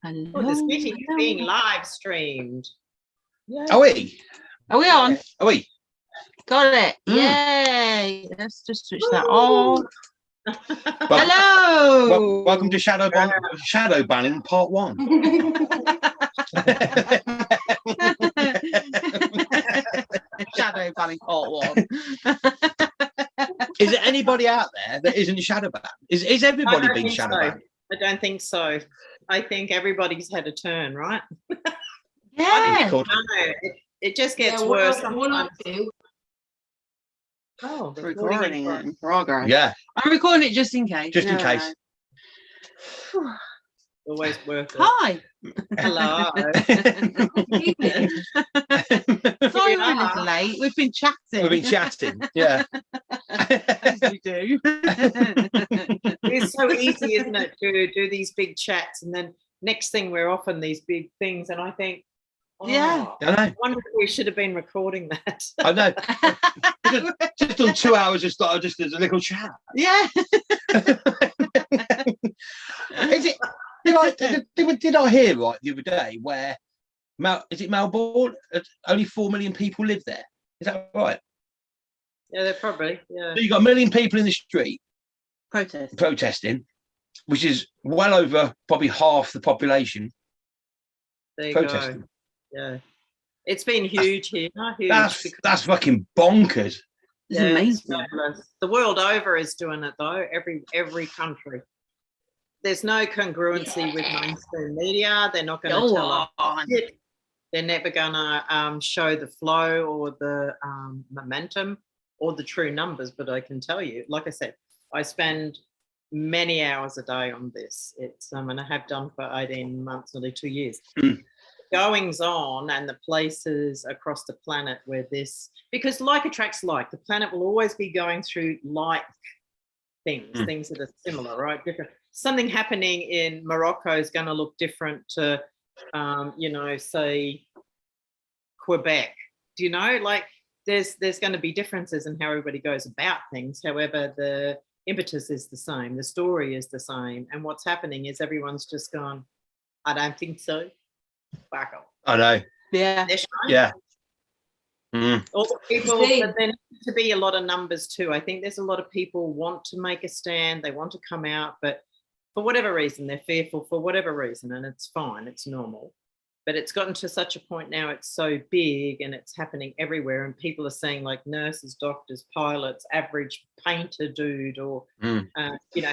Oh, this meeting is being live streamed. Yay. Are we? Are we on? Are we? Got it. Yay. Let's just switch that on. Hello. Welcome to Shadow Banning Part 1. Shadow Banning Part 1. Is there anybody out there that isn't shadow banned? Is everybody being shadow banned? I don't think so. I think everybody's had a turn, right? Yeah. It just gets worse sometimes. Oh, recording in progress. Yeah. I'm recording it just in case. Just in case. Always worth it. Hi. Hello. Sorry we're a little late. We've been chatting. Yeah. As we do. It's so easy, isn't it, to do these big chats, and then next thing we're off on these big things, and I think, yeah, I know. I wonder if we should have been recording that. I know. just on 2 hours, just as a little chat. Yeah. Is it? Did I hear right the other day where is it Melbourne? Only 4 million people live there. Is that right? Yeah, they're probably. Yeah. So you got 1 million people in the street protesting, which is well over probably half the population. There you protesting. Go. Yeah, it's been huge here. Huge. That's fucking bonkers. It's amazing. The world over is doing it though. Every country. There's no congruency with mainstream media. They're not going to tell us shit. They're never going to show the flow or the momentum or the true numbers. But I can tell you, like I said, I spend many hours a day on this. It's and I have done for 18 months, nearly 2 years. Goings on and the places across the planet where this, because like attracts like, the planet will always be going through like things that are similar, right? Different. Something happening in Morocco is going to look different to, say Quebec. Do you know? Like there's going to be differences in how everybody goes about things. However, the impetus is the same. The story is the same. And what's happening is everyone's just gone, I don't think so. Back up. I know. Yeah. Yeah. All the people, but there needs to be a lot of numbers too. I think there's a lot of people want to make a stand. They want to come out, but for whatever reason, they're fearful for whatever reason, and it's fine. It's normal. But it's gotten to such a point now, it's so big and it's happening everywhere. And people are saying like nurses, doctors, pilots, average painter dude or,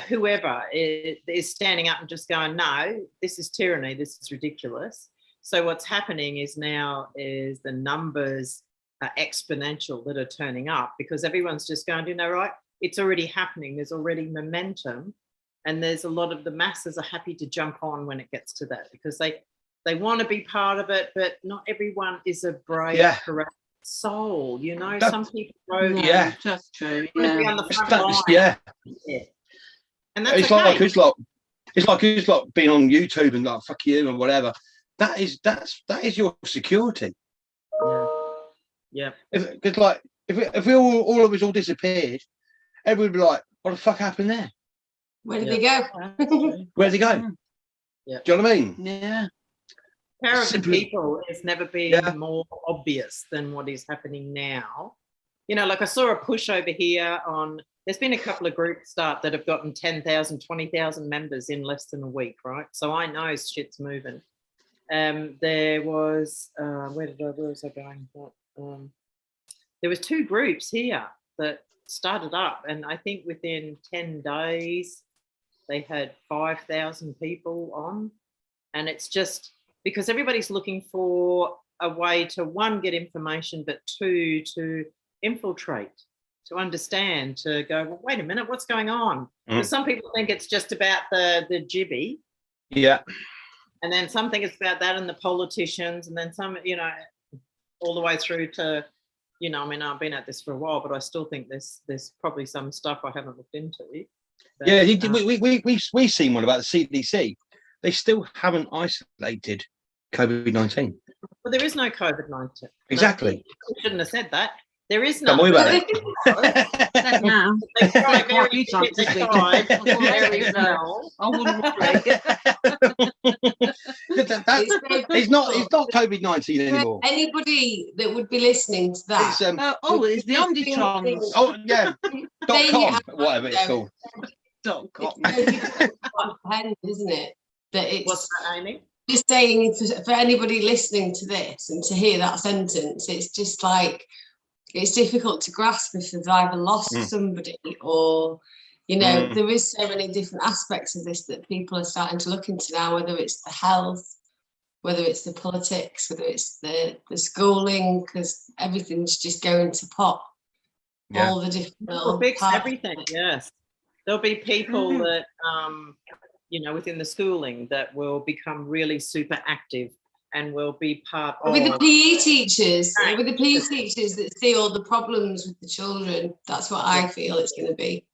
whoever is standing up and just going, no, this is tyranny. This is ridiculous. So what's happening is now is the numbers are exponential that are turning up because everyone's just going, right, it's already happening. There's already momentum. And there's a lot of the masses are happy to jump on when it gets to that because they want to be part of it, but not everyone is a brave, correct soul. Some people go, that's true. Be on the front line. Yeah. And that's it's like being on YouTube and like fuck you and whatever. That is your security. Yeah. If we all of us all disappeared, everyone would be like, what the fuck happened there? Where did they go? Where'd they go? Yeah. Do you know what I mean? Yeah. Power of the people has never been more obvious than what is happening now. Like I saw a push over here there's been a couple of groups start that have gotten 10,000, 20,000 members in less than a week, right? So I know shit's moving. There was, where was I going? There was 2 groups here that started up, and I think within 10 days, they had 5,000 people on. And it's just because everybody's looking for a way to, 1, get information, but 2, to infiltrate, to understand, to go, well, wait a minute, what's going on? Because some people think it's just about the jibby. Yeah. And then something is about that and the politicians, and then some, all the way through to, I've been at this for a while, but I still think there's probably some stuff I haven't looked into. But, we've seen one about the CDC. They still haven't isolated COVID-19. Well, there is no COVID-19. Exactly. You shouldn't have said that. There is Don't none. worry about it. Don't know. They try Quite a very, few times they this week. try I thought, very "Hey, well. I wouldn't worry." It's not COVID-19 anymore. Anybody that would be listening to that. It's the Omnitrons. Oh yeah, Saying .com, whatever it's called. .com. comprehend, isn't it? That it's What's that, Amy? just saying for anybody listening to this and to hear that sentence, it's just like it's difficult to grasp if they've either lost somebody or, you know, there is so many different aspects of this that people are starting to look into now, whether it's the health, whether it's the politics, whether it's the schooling, because everything's just going to pot. Yeah. All the different It'll fix everything, yes. There'll be people that, you know, within the schooling that will become really super active and will be part of... With the PE teachers, with the PE teachers that see all the problems with the children, that's what I feel it's going to be.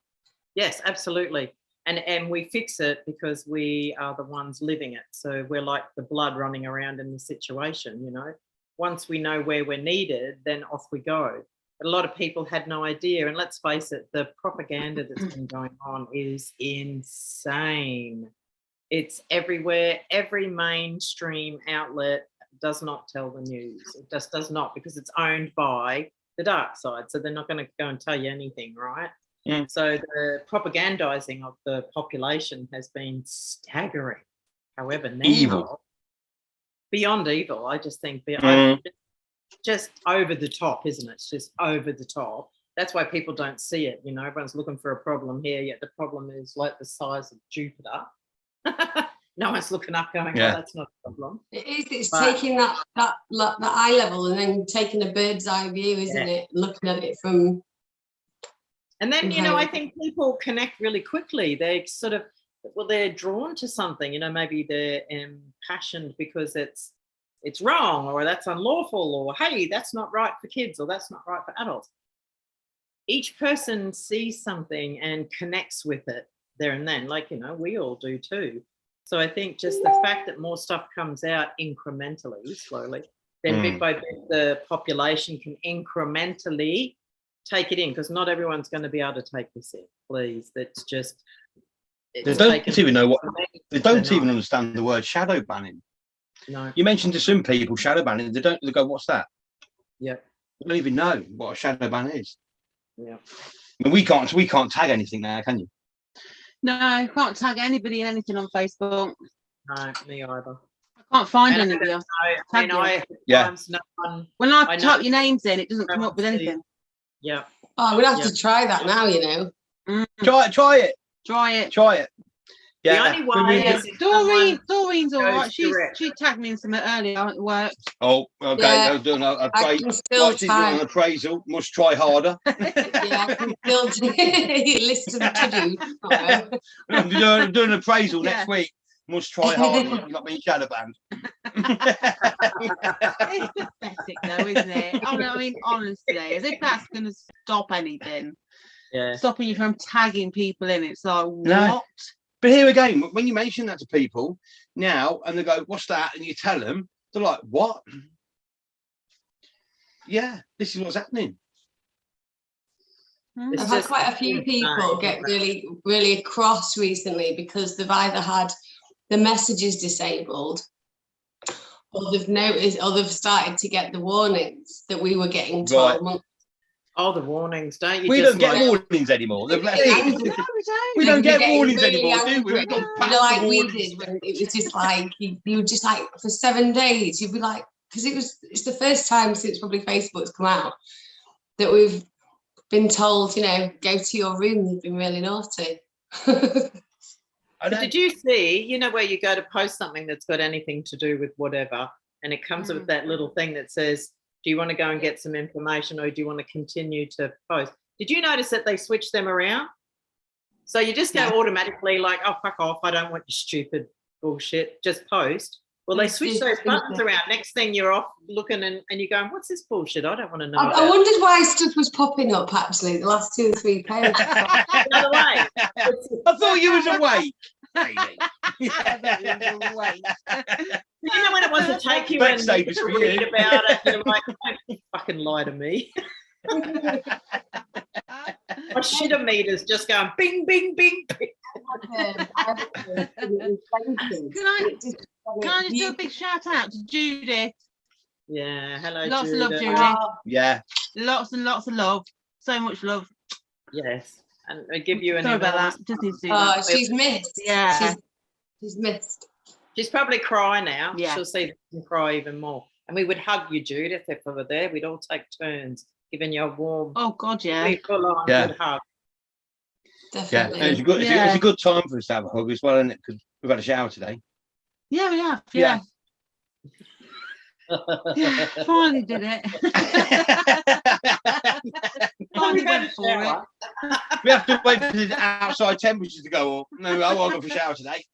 Yes, absolutely. And we fix it because we are the ones living it. So we're like the blood running around in the situation, you know. Once we know where we're needed, then off we go. But a lot of people had no idea. And let's face it, the propaganda that's been going on is insane. It's everywhere. Every mainstream outlet does not tell the news. It just does not, because it's owned by the dark side. So they're not going to go and tell you anything, right? Yeah. So the propagandizing of the population has been staggering. However, now, evil. Beyond evil, I just think just over the top, isn't it? It's just over the top. That's why people don't see it. You know, everyone's looking for a problem here, yet the problem is like the size of Jupiter. No one's looking up going, oh, that's not a problem. It is. It's taking that eye level and then taking a bird's eye view, isn't it? Looking at it from... And then, you know, I think people connect really quickly. They sort of, well, they're drawn to something, you know, maybe they're impassioned because it's wrong, or that's unlawful, or, hey, that's not right for kids, or that's not right for adults. Each person sees something and connects with it there and then, like, you know, we all do too. So I think just the fact that more stuff comes out incrementally, slowly, then bit by bit, the population can incrementally take it in, because not everyone's going to be able to take this in. Please, that's just... They don't even know what... They don't even understand the word shadow banning. No. You mentioned to some people shadow banning, they go, what's that? Yeah. They don't even know what a shadow ban is. Yeah. I mean, we can't tag anything now, can you? No, you can't tag anybody in anything on Facebook. No, me either. I can't find anybody else. When I type your names in, it doesn't come up with anything. Yeah. Oh, I'm gonna have to try that now, you know. Try it. Yeah. The only way Doreen's all right. She tagged me in something earlier at work. Oh, okay. Yeah, I was doing an appraisal. still She's doing an appraisal. Must try harder. Yeah, I can still list them to do. I'm doing an appraisal next week. Must try harder. You're not being shadow banned. It's pathetic though, isn't it? I mean, honestly, as if that's going to stop anything. Yeah. Stopping you from tagging people in. It's like, what? No. But here again, when you mention that to people now and they go, what's that? And you tell them, they're like, what? Yeah, this is what's happening. I've had quite a few people get really, really cross recently because they've either had the messages disabled, or they've noticed, or they've started to get the warnings that we were getting 12 months. Oh, the warnings, don't you? We don't get warnings anymore. We don't get warnings anymore, do we? Like we did when it was just like, you were just like, for 7 days, you'd be like, because it's the first time since probably Facebook's come out that we've been told, you know, go to your room, you've been really naughty. Did you see, you know, where you go to post something that's got anything to do with whatever, and it comes with that little thing that says, do you want to go and get some information, or do you want to continue to post? Did you notice that they switched them around? So you just go automatically like, oh, fuck off, I don't want your stupid bullshit, just post. Well, they switch those buttons around. Next thing you're off looking and you're going, what's this bullshit? I don't want to know. I wondered why stuff was popping up, actually, the last 2 or 3 pages. By the way, I thought you was awake. You know when it wants to take you and read about it, you're like, don't fucking lie to me. My shitter meter's just going bing, bing, bing, bing. Can I just do a big shout out to Judith? Yeah, hello, Lots Judith. of love, Judith. Yeah. Lots and lots of love. So much love. Yes, and I give you an Sorry about enormous. that. Just need to do Oh, that. she's missed. Yeah. She's missed. She's probably crying now. Yeah. She'll see and cry even more. And we would hug you, Judith, if we were there. We'd all take turns giving you a warm, Oh God, yeah. really full-on Yeah. good hug. Yeah. Definitely. And it's a good time for us to have a hug as well, isn't it? Because we've had a shower today. Yeah, we have. Yeah. Yeah. Finally did it. Finally went for it. We have to wait for the outside temperatures to go up. No, I won't go for a shower today.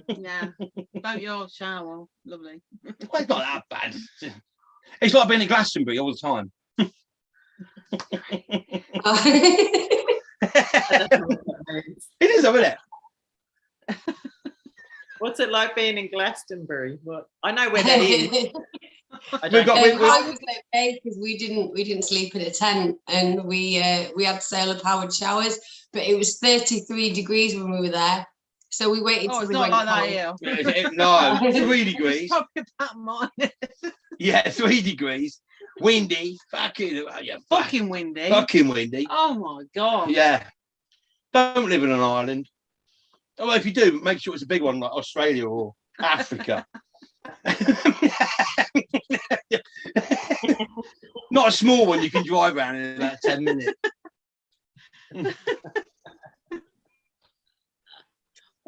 Yeah. About your shower. Lovely. Well, it's not that bad. It's like being in Glastonbury all the time. It is, isn't it? What's it like being in Glastonbury? What I know where that is. I don't got- know. I was okay because we didn't sleep in a tent, and we had solar powered showers, but it was 33 degrees when we were there, so we waited Oh, till it's we not went like that cold. here. No, 3 degrees. It's probably about mine. Yeah, 3 degrees. Windy. Fucking, yeah, Fucking windy. fucking windy. Oh my God. Yeah. Don't live in an island. Oh, well, if you do, make sure it's a big one like Australia or Africa. Not a small one you can drive around in about 10 minutes.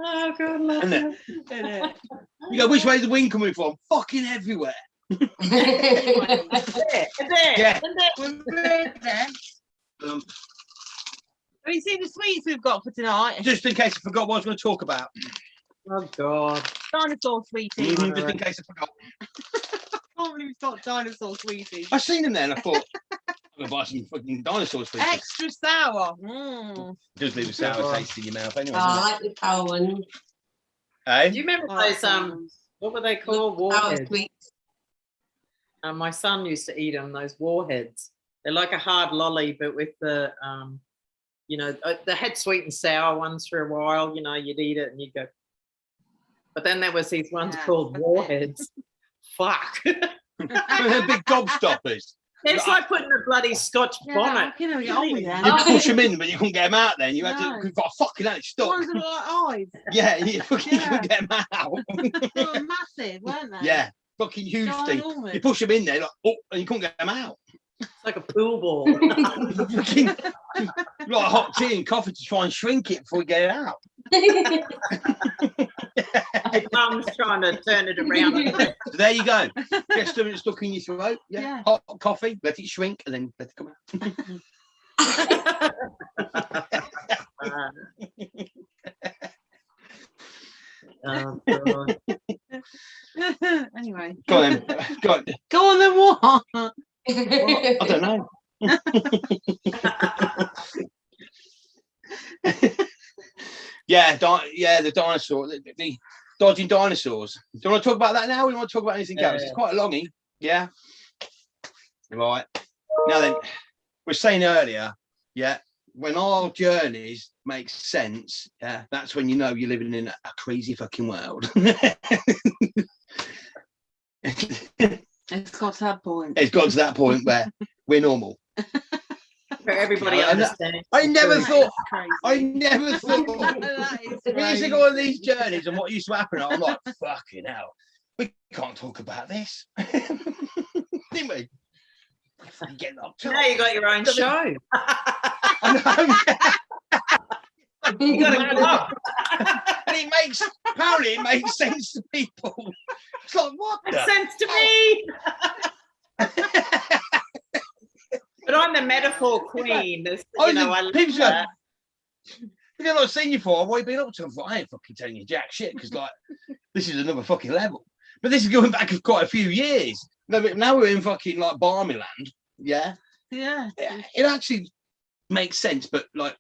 Oh God, love Isn't you. Isn't You go, which way is the wind coming from? Fucking everywhere. There, Yeah. it? Um, Have you seen the sweets we've got for tonight? just in case I forgot what I was going to talk about. Oh God. Dinosaur sweeties. Just in case I forgot. I can't believe it's got dinosaur sweeties. I seen them there and I thought, I'm going to buy some fucking dinosaurs for you. Extra sour. Mm. Just leave a sour taste in your mouth anyway. Oh, I like the power one. Hey? Do you remember I like those them. what were they called? Power Warheads. sweets. My son used to eat them, those warheads. They're like a hard lolly, but with the they had sweet and sour ones for a while, you'd eat it and you'd go. But then there was these ones Yeah. called warheads. Fuck. They're big gobstoppers. It's like putting a bloody Scotch bonnet. You know, get on with them. You push them in, but you couldn't get them out then. You had No. to, you've got a fucking had it The stuck. ones that are like eyes. Yeah, you fucking Yeah. couldn't get them out. They were massive, weren't they? Yeah, fucking huge thing. Ginormous. You push them in there, like, oh, and you couldn't get them out. It's like a pool ball. Fucking, like hot tea and coffee to try and shrink it before we get it out. Mum's trying to turn it around. So there you go. Get something stuck in your throat. Yeah. Yeah. Hot coffee, let it shrink, and then let it come out. Oh, God. Anyway. Go on then. Go on. Go on then, what? I don't know. The dinosaur, the dodging dinosaurs. Do you want to talk about that now? Or do you want to talk about anything else? It's quite a longie. Yeah. Right. Now then, we were saying earlier, when our journeys make sense, that's when you know you're living in a crazy fucking world. It's got to that point. It's got to that point where we're normal. For everybody Yeah, understands. I never That thought. is crazy. I never thought. That is We used to crazy. go on these journeys, and what used to happen, I'm like, fucking hell, we can't talk about this, didn't we? Fucking get locked up. Now you got your own show. I know. You got to go up. And apparently it makes sense to people. It's like, what Makes the? sense to me. But I'm the metaphor queen. I love people go, that. I've not seen you for. What have you been up to? I thought, I ain't fucking telling you jack shit, because like this is another fucking level. But this is going back quite a few years. Now we're in fucking like Barmy land. Yeah. Yeah. It actually makes sense, but like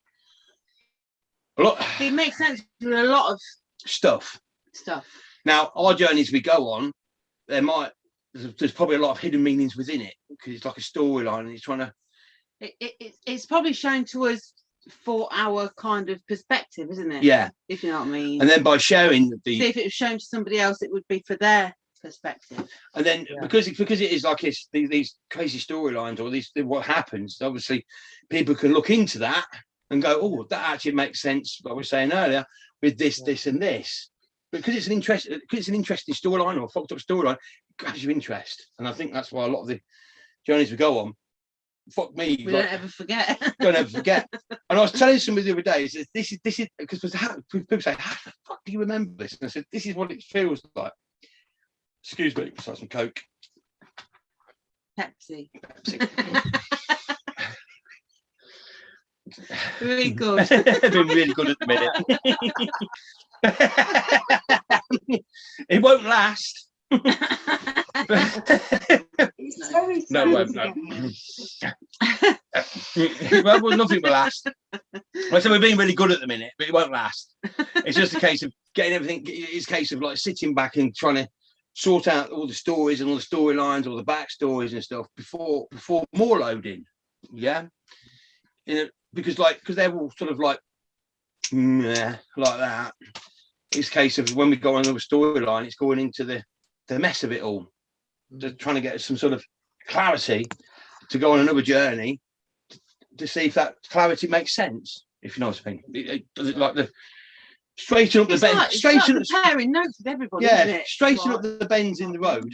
a lot It makes sense with a lot of stuff. stuff. Now, our journeys we go on, there might there's probably a lot of hidden meanings within it because it's like a storyline and it's trying to. It's probably shown to us for our kind of perspective, isn't it? Yeah. If you know what I mean. And then by sharing See, if it was shown to somebody else, it would be for their perspective. And then because it is like these crazy storylines or these what happens, obviously people can look into that and go, oh, that actually makes sense, like we were saying earlier, with this, this and this. Because it's an interesting storyline or a fucked up storyline, it grabs your interest. And I think that's why a lot of the journeys we go on, fuck me. We don't ever forget. Don't ever forget. And I was telling somebody the other day, this is because people say, how the fuck do you remember this? And I said, this is what it feels like. Excuse me, let's have some Coke. Pepsi. Really good. Doing really good at the minute. It won't last. No, it won't. No. Well, nothing will last. I said we're being really good at the minute, but it won't last. It's just a case of getting everything. It's a case of like sitting back and trying to sort out all the stories and all the storylines, all the backstories and stuff before more loading. Yeah, because they're all sort of like that. It's a case of when we go on another storyline, it's going into the mess of it all, just trying to get some sort of clarity to go on another journey to see if that clarity makes sense. If you know what I mean, does it like the straighten up the bend, straighten up comparing notes with everybody. Yeah, isn't it? straighten up the bends in the road,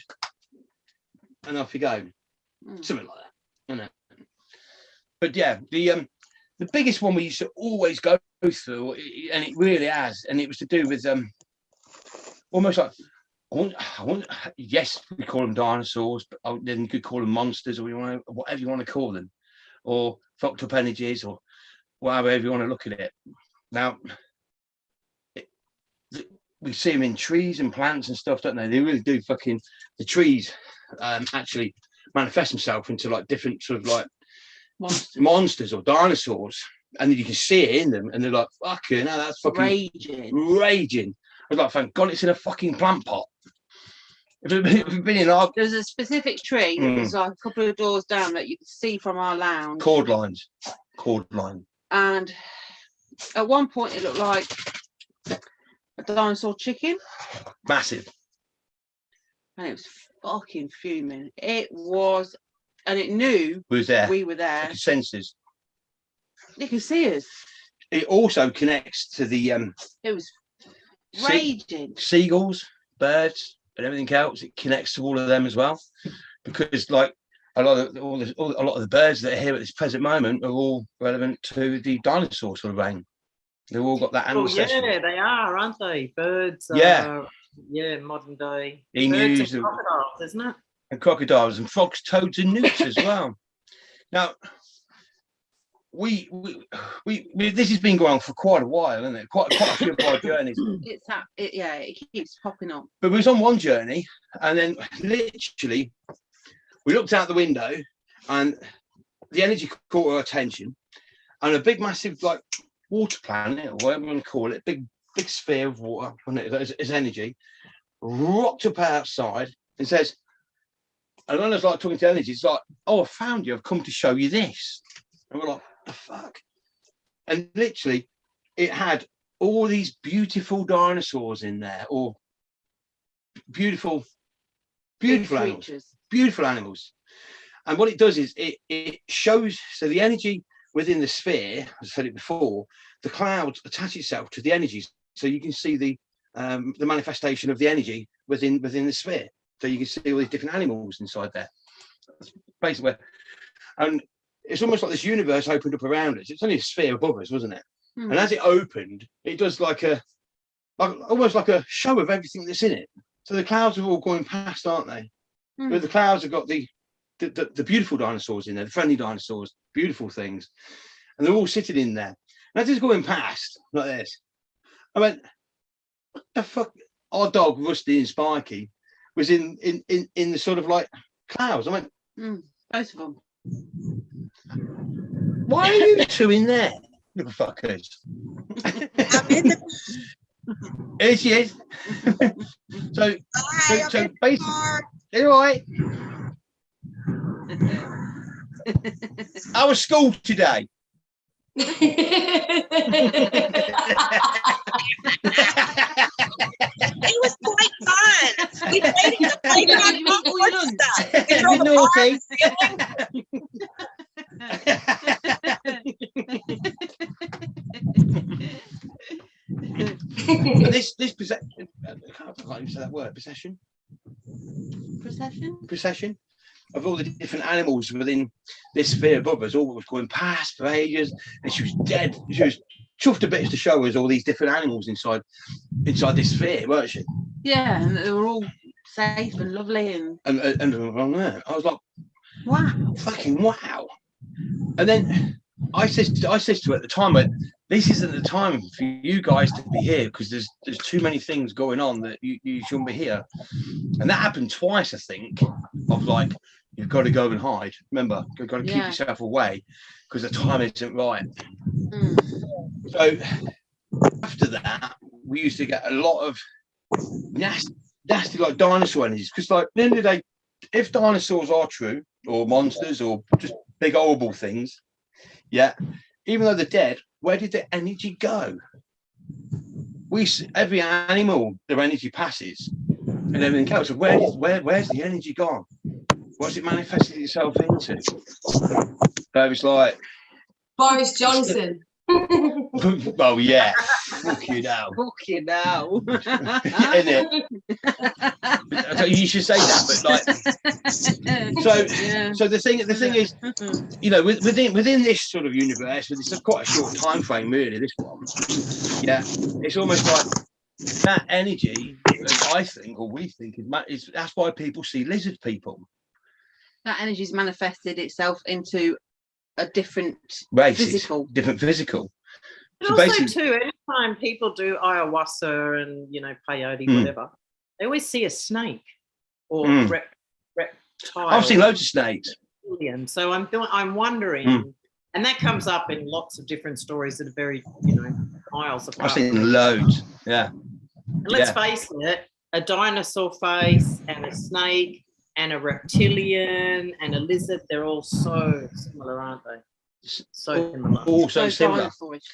and off you go. Something like that, isn't it? But yeah, the biggest one we used to always go through, and it really has, and it was to do with almost like yes, we call them dinosaurs, but then you could call them monsters, or whatever you want to call them, or fucked up energies, or whatever you want to look at it. Now, we see them in trees and plants and stuff, don't they? They really do. Fucking the trees actually manifest themselves into like different sort of like monsters or dinosaurs, and then you can see it in them, and they're like, fucking hell, that's fucking raging. I was like, thank God it's in a fucking plant pot. If we've been in our... There's a specific tree that was like a couple of doors down that you could see from our lounge. Cord line. And at one point it looked like a dinosaur chicken. Massive. And it was fucking fuming. It was, and it knew we was there. We were there. It senses. They could see us. It also connects to the it was raging. Seagulls, birds, and everything else. It connects to all of them as well, because like a lot of the birds that are here at this present moment are all relevant to the dinosaur sort of reign. They've all got that animal. Yeah, they are, aren't they? Birds. Yeah, modern day. Emus birds and crocodiles, isn't it? And crocodiles and frogs, toads, and newts as well. Now, we this has been going on for quite a while, isn't it? Quite a few of our journeys. It keeps popping up. But we was on one journey, and then literally we looked out the window, and the energy caught our attention, and a big, massive like water planet, or whatever you want to call it, big sphere of water, as energy, rocked up outside and says, and when I was like talking to energy, it's like, oh, I found you, I've come to show you this. And we're like, the fuck? And literally, it had all these beautiful dinosaurs in there, or beautiful animals. Beautiful animals. And what it does is it shows, so the energy within the sphere, as I said it before, the clouds attach itself to the energies, so you can see the manifestation of the energy within the sphere. So you can see all these different animals inside there. That's basically where, and it's almost like this universe opened up around us. It's only a sphere above us, wasn't it? And as it opened, it does almost like a show of everything that's in it. So the clouds are all going past, aren't they? But the clouds have got the beautiful dinosaurs in there, the friendly dinosaurs, beautiful things, and they're all sitting in there. And as it's going past like this, I went, "What the fuck?" Our dog Rusty and Spiky was in the sort of like clouds. I went, both of them. Why are you two in there, little fuckers? Here she is. so basically, You all right? How was school today? It was quite fun. We played in the playground and all stuff. We drove a This possession, I can't even say that word, possession of all the different animals within this sphere above us, all was going past for ages, and she was dead. She was chuffed a bit to show us all these different animals inside this sphere, weren't she? Yeah, and they were all safe and lovely, and on there, I was like, wow, fucking wow. And then I said to her at the time, but this isn't the time for you guys to be here because there's too many things going on that you shouldn't be here. And that happened twice, I think, of like, you've got to go and hide. Remember, you've got to keep yourself away because the time isn't right. So after that, we used to get a lot of nasty like dinosaur energies, because like at the end of the day, if dinosaurs are true or monsters or just big horrible things, even though they're dead, where did the energy go? Every animal, their energy passes and everything else. So where's the energy gone? What's it manifested itself into? So it's like Boris Johnson. Oh yeah, fuck you now. Isn't it? You should say that, but like, so the thing is, you know, within this sort of universe, but it's quite a short time frame, really. This one, it's almost like that energy. I think, or we think, is that's why people see lizard people. That energy's manifested itself into a different physical. But So also too, anytime people do ayahuasca and peyote, whatever, they always see a snake or reptile. I've seen loads of snakes. So I'm wondering, and that comes up in lots of different stories that are very, miles apart. I've seen loads. Yeah. And let's face it, a dinosaur face and a snake and a reptilian and a lizard, they're all so similar, aren't they? So similar. All so similar. Dinosaurs.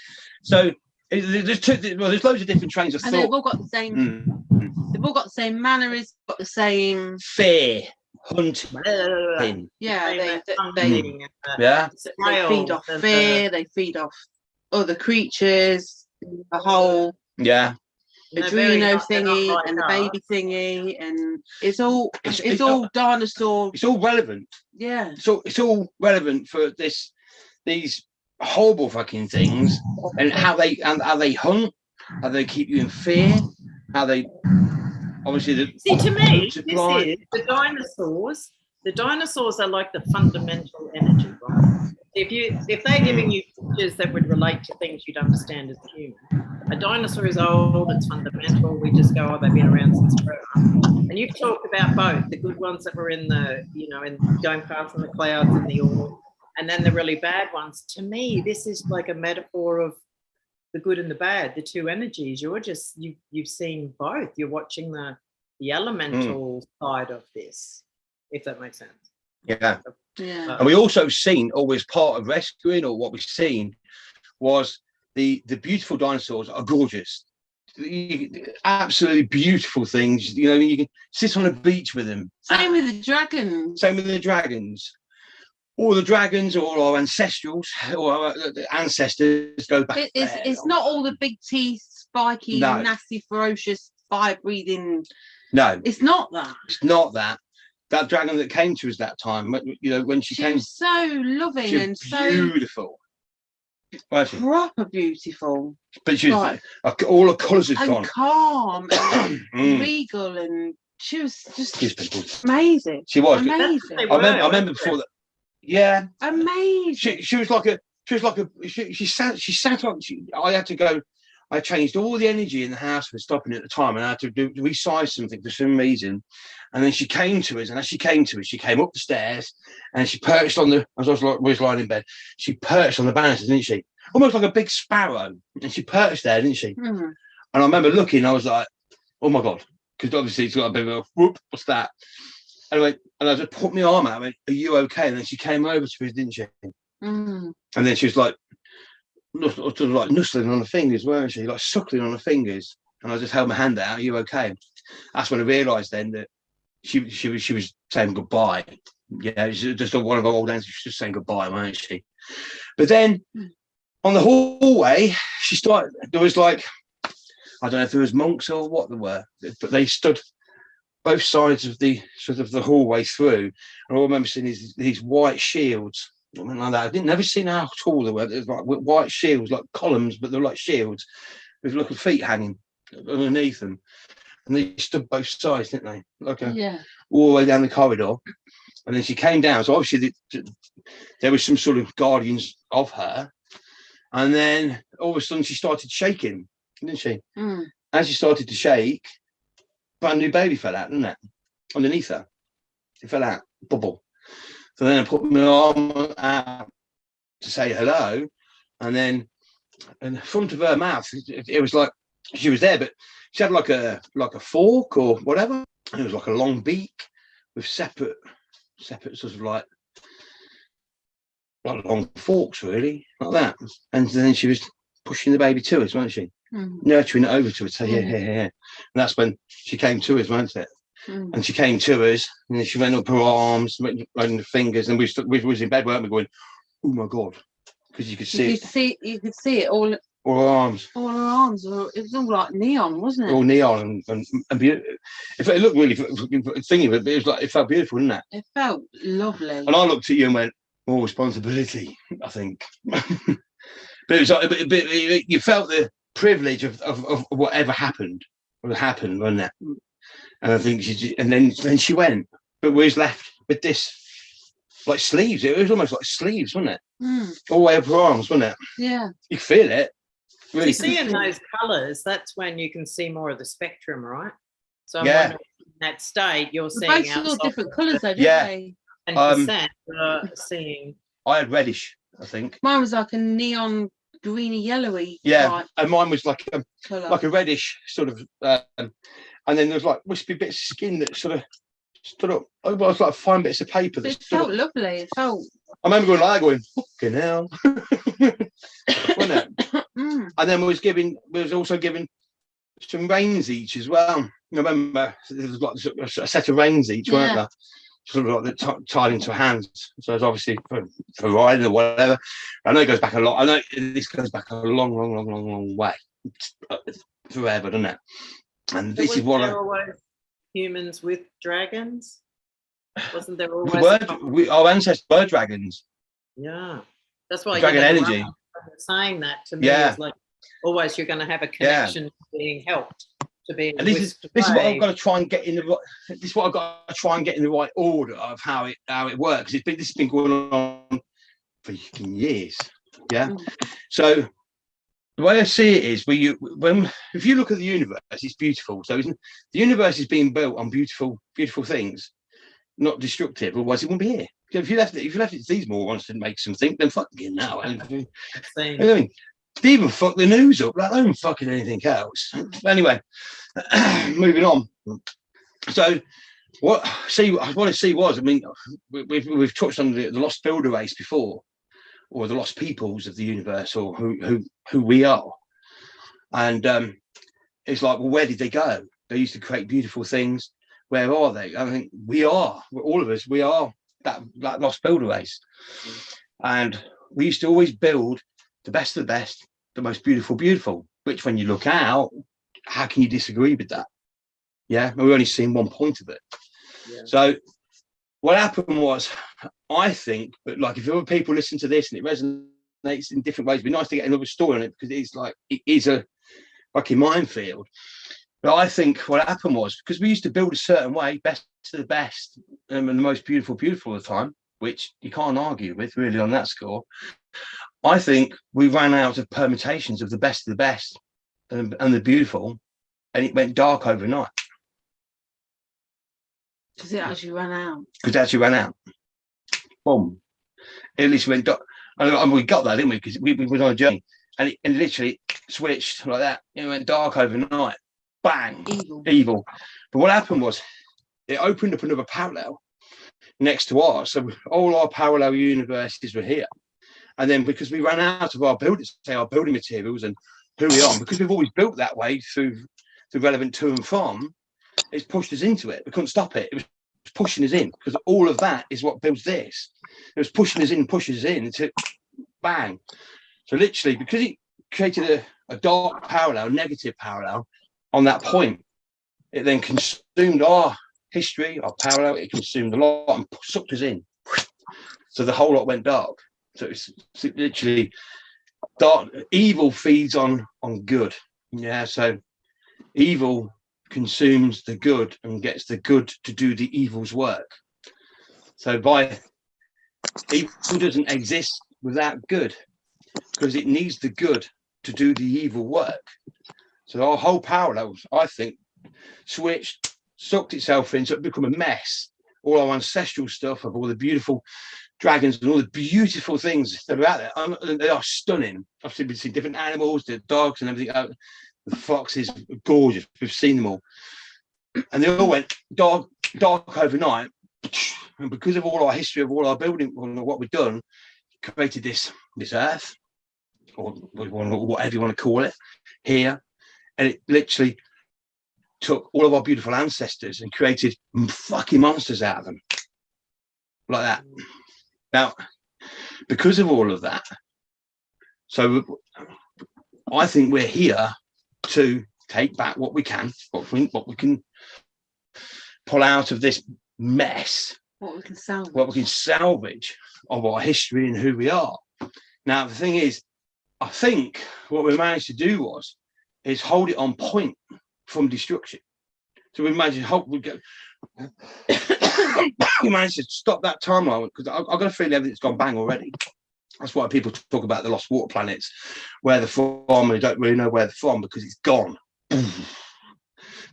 So there's loads of different trains of And thought. they've all got the same. They've all got the same manners. Got the same fear, hunting. Yeah, they feed off fear. They feed off other creatures. The whole the Drino thingy and the baby thingy, and it's all dinosaur. It's all relevant. Yeah. So it's all relevant for these horrible fucking things, and how they hunt, how they keep you in fear, how they obviously to me this is the dinosaurs. The dinosaurs are like the fundamental energy, right? If they're giving you pictures that would relate to things you'd understand as a human, a dinosaur is old, it's fundamental. We just go, they've been around since forever. And you've talked about both the good ones that were in the, in going past in the clouds and the orb, and then the really bad ones. To me, this is like a metaphor of the good and the bad, the two energies. You've seen both. You're watching the elemental side of this, if that makes sense. Yeah. And we also seen, always part of rescuing, or what we've seen was the beautiful dinosaurs are gorgeous. Absolutely beautiful things. You can sit on a beach with them. Same with the dragons. All the dragons, all our ancestrals, or our ancestors go back. It's not all the big teeth, spiky, nasty, ferocious, fire-breathing. No, it's not that. It's not that. That dragon that came to us that time, when she came, was so loving and so beautiful. Proper beautiful. But she was all her colours had gone. Calm and regal, and she was just amazing. She was amazing. I remember before that. Yeah, amazing. She sat on. I had to go. I changed all the energy in the house for stopping at the time, and I had to resize something for some reason. And then she came to us, and as she came to us, she came up the stairs, and she perched on as I was lying in bed. She perched on the banisters, didn't she? Almost like a big sparrow, and she perched there, didn't she? And I remember looking. I was like, "Oh my god!" Because obviously it's got a bit of a whoop. What's that? and I just put my arm out. I went, "Are you okay?" And then she came over to me, didn't she? Mm. And then she was like, sort of like nuzzling on the fingers, weren't she? Like suckling on the fingers. And I just held my hand out. "Are you okay?" That's when I realised then that she was saying goodbye. Yeah, it's just one of our old aunts. She was just saying goodbye, weren't she? But then on the hallway, she started. There was like, I don't know if there was monks or what there were, but they stood both sides of the sort of the hallway through. And I remember seeing these white shields. Something like that. I didn't never seen how tall they were. It was like white shields, like columns, but they're like shields with little feet hanging underneath them. And they stood both sides, didn't they? Like all the way down the corridor. And then she came down. So obviously there was some sort of guardians of her. And then all of a sudden she started shaking, didn't she? Mm. As she started to shake, brand new baby fell out, didn't it? Underneath her. It fell out, bubble. So then I put my arm out to say hello. And then in the front of her mouth, it was like she was there, but she had like a fork or whatever. And it was like a long beak with separate sort of like long forks, really, like that. And then she was pushing the baby to us, wasn't she? Nurturing it over to us, say, here. And that's when she came to us, wasn't it? And she came to us, and then she went up her arms, went on the fingers, and we was in bed, weren't we, going, "Oh my God," because you could see it all her arms. All her arms. It was all like neon, wasn't it? All neon and beautiful. It looked really thingy, but it was like, it felt beautiful, didn't it? It felt lovely. And I looked at you and went, "More responsibility," I think. But it was like, you felt the privilege of whatever happened, wasn't it? And I think then she went, but we was left with this like sleeves. It was almost like sleeves, wasn't it? All the way up her arms, wasn't it? Yeah. You could feel it. Really. You see in those colours, that's when you can see more of the spectrum, right? So I'm wondering, in that state, you're seeing all different colours, though, didn't they? 10% seeing. I had reddish, I think. Mine was like a neon greeny yellowy. Yeah, and mine was like a reddish sort of. And then there was like wispy bits of skin that sort of stood up. It was like fine bits of paper. That it felt lovely. It felt. I remember going like that, going, "Fucking hell," wasn't it? And then we was also given some reins each as well. I remember there was like a set of reins each, weren't there? Sort of like tied into hands. So it's obviously for riding or whatever. I know it goes back a lot. I know this goes back a long way. Forever, doesn't it? And this is what always humans with dragons. Wasn't there always our ancestors were dragons? Yeah, that's why dragon energy. Saying that to me is like always you're going to have a connection to being helped, to being. And this is what I've got to try and get in the right. This is what I've got to try and get in the right order of how it works. This has been going on for years. Yeah, so. The way I see it is, if you look at the universe, it's beautiful. So the universe is being built on beautiful things, not destructive. Otherwise, it wouldn't be here. If you left it to these morons to make some think, then fucking now. I mean, they even fuck the news up, let alone fucking anything else. Anyway, moving on. So, what I want to see was, I mean, we've touched on the lost builder race before. Or the lost peoples of the universe, or who we are. And it's like, well, where did they go? They used to create beautiful things. Where are they? I think all of us, we are that lost builder race. And we used to always build the best of the best, the most beautiful, which when you look out, how can you disagree with that? Yeah, and we've only seen one point of it. Yeah. So what happened was, I think, but like if other people listen to this and it resonates in different ways, it'd be nice to get another story on it, because it is a fucking minefield. But I think what happened was, because we used to build a certain way, best to the best, and the most beautiful of the time, which you can't argue with really on that score. I think we ran out of permutations of the best and the beautiful, and it went dark overnight. Because it actually ran out. Boom. It literally went dark. And we got that, didn't we? Because we were on a journey, and it literally switched like that. It went dark overnight. Bang. Evil. But what happened was, it opened up another parallel next to ours. So all our parallel universes were here. And then because we ran out of our building materials and who we are, because we've always built that way through the relevant to and from, it's pushed us into it. We couldn't stop it. It was pushing us in, because all of that is what builds this. It was pushing us in, pushes us in until bang. So literally, because it created a dark parallel, negative parallel on that point, it then consumed our history, our parallel. It consumed a lot and sucked us in. So the whole lot went dark. So it's literally dark. Evil feeds on good. Yeah. So evil consumes the good and gets the good to do the evil's work. So evil doesn't exist without good, because it needs the good to do the evil work. So our whole parallels, I think, switched, sucked itself in, so it become a mess. All our ancestral stuff of all the beautiful dragons and all the beautiful things that are out there, they are stunning. I've seen different animals, the dogs and everything. The foxes are gorgeous. We've seen them all, and they all went dark overnight. And because of all our history of all our building, what we've done, created this earth, or whatever you want to call it, here, and it literally took all of our beautiful ancestors and created fucking monsters out of them, like that. Now, because of all of that, so I think we're here to take back what we can, what we can pull out of this mess, what we can salvage of our history and who we are. Now, the thing is, I think what we managed to do is hold it on point from destruction. So we managed we managed to stop that timeline, because I've got a feeling everything's gone bang already. That's why people talk about the lost water planets, where they're from, and they don't really know where they're from because it's gone. So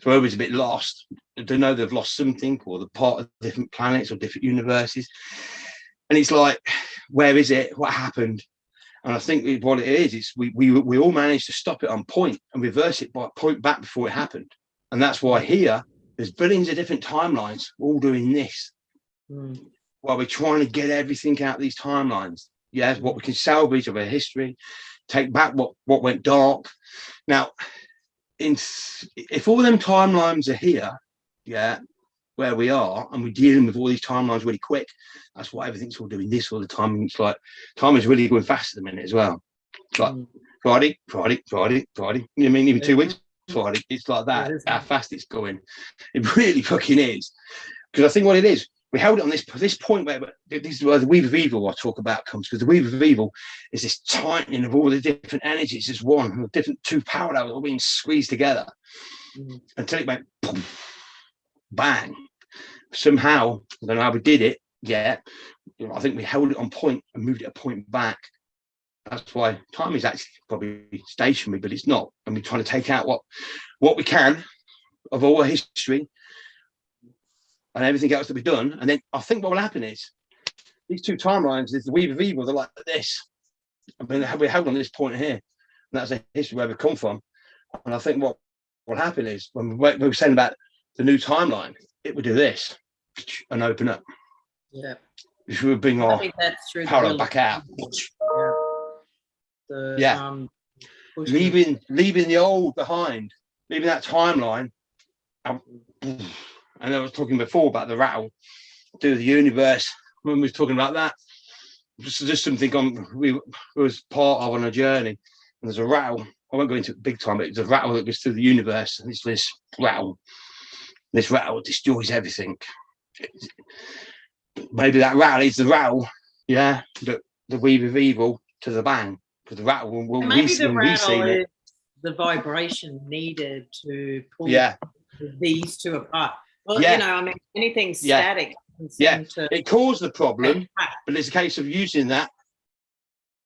everybody's a bit lost. They know they've lost something, or they're part of different planets or different universes. And it's like, where is it? What happened? And I think what it is we all managed to stop it on point and reverse it by point back before it happened. And that's why here there's billions of different timelines all doing this. While we're trying to get everything out of these timelines. Yeah, what we can salvage of our history, take back what went dark. Now, if all them timelines are here, yeah, where we are, and we're dealing with all these timelines really quick, that's why everything's all doing this all the time. And it's like time is really going fast at the minute as well. It's like Friday. You mean even 2 weeks Friday? It's like that. How fast it's going. It really fucking is. Because I think what it is, we held it on this point where this is where the weave of evil I talk about comes, because the weave of evil is this tightening of all the different energies as one, the different two parallels all being squeezed together until it went boom, bang. Somehow, I don't know how we did it yet. I think we held it on point and moved it a point back. That's why time is actually probably stationary, but it's not. And we're trying to take out what we can of all our history and everything else that we've done. And then I think what will happen is these two timelines, is the weave of evil, they're like this. I mean, we're held on this point here. And that's the history where we've come from. And I think what will happen is when we were saying about the new timeline, it would do this and open up. Yeah. Which would bring our parallel back out. Leaving the old behind, leaving that timeline. And I was talking before about the rattle to the universe. When we was talking about that, just something we was part of on a journey. And there's a rattle. I won't go into it big time, but it's a rattle that goes through the universe. And it's this rattle. This rattle destroys everything. Maybe that rattle is the rattle, yeah, the weave of evil to the bang. Because the rattle will maybe the rattle is the vibration needed to pull these two apart. Well, you know, I mean, anything static. It caused the problem, but it's a case of using that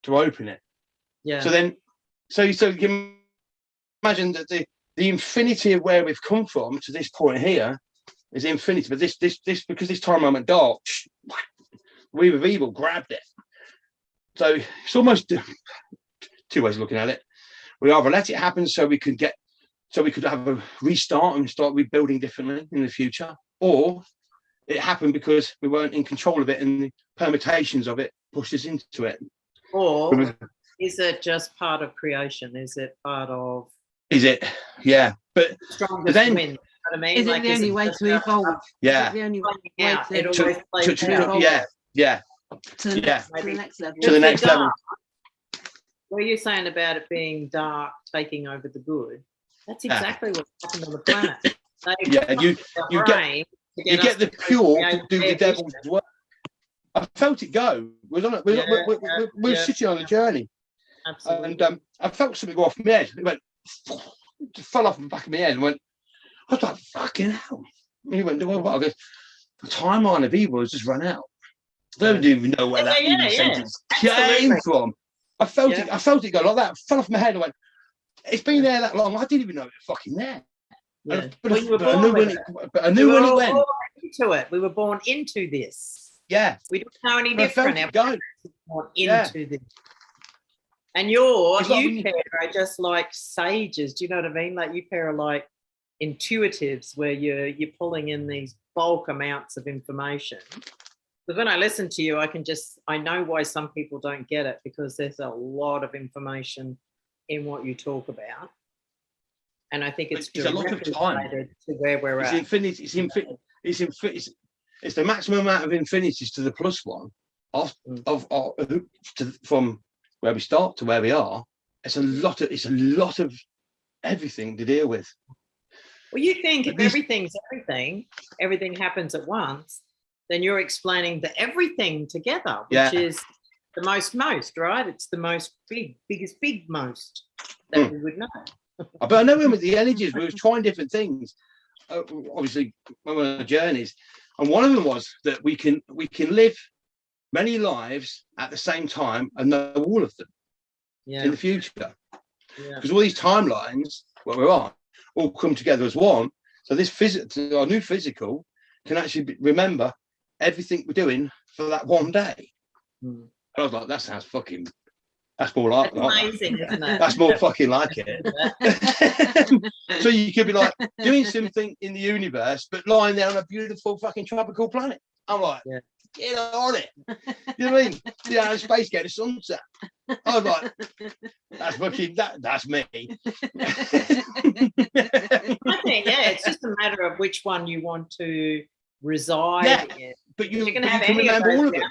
to open it. Yeah. So you can imagine that the infinity of where we've come from to this point here is infinity. But this because this time moment dark, weave of evil grabbed it. So it's almost two ways of looking at it. We either let it happen so we could have a restart and start rebuilding differently in the future, or it happened because we weren't in control of it and the permutations of it pushed us into it. Or is it just part of creation? Is it part of? Is it? Yeah, but then. Win. I mean, is it the only way to evolve? Yeah. Is it the only way to evolve? Yeah. To the next level. To the next level. What are you saying about it being dark taking over the good? That's exactly what happened on the planet. You get the pure to do the devil's work. I felt it go. We're sitting on a journey. Absolutely. And I felt something go off my head. It went, fell off the back of my head and went, I was like, fucking hell. And he went, well, I guess the timeline of evil has just run out. I don't even know where that evil sentence came from. I felt it go like that. Fell off my head and went, it's been there that long. I didn't even know it was fucking there. Yeah. But I knew when it went. Into it. We were born into this. Yeah. We don't know any different. I felt it born into this. And you pair are just like sages. Do you know what I mean? Like you pair are like intuitives where you're pulling in these bulk amounts of information. But when I listen to you, I know why some people don't get it, because there's a lot of information in what you talk about. And I think it's a lot of time to where we're at. Infinity. It's the maximum amount of infinities to the plus one from where we start to where we are. It's a lot of everything to deal with. Well, you think if everything's everything happens at once, then you're explaining the everything together, which is the most, right? It's the biggest most that we would know. But I know with the energies, we were trying different things. Obviously, when we were on journeys, and one of them was that we can live many lives at the same time and know all of them in the future. Because all these timelines, what we're on, all come together as one. So this our new physical can actually remember everything we're doing for that one day. And I was like, that sounds fucking. That's more like amazing, isn't it? That's more fucking like it. So you could be like doing something in the universe, but lying there on a beautiful fucking tropical planet. I'm like, get on it. You know what I mean? Yeah, out of space, get a sunset. I was like, that's fucking that's me. I think, it's just a matter of which one you want to reside in. But you can remember all of it.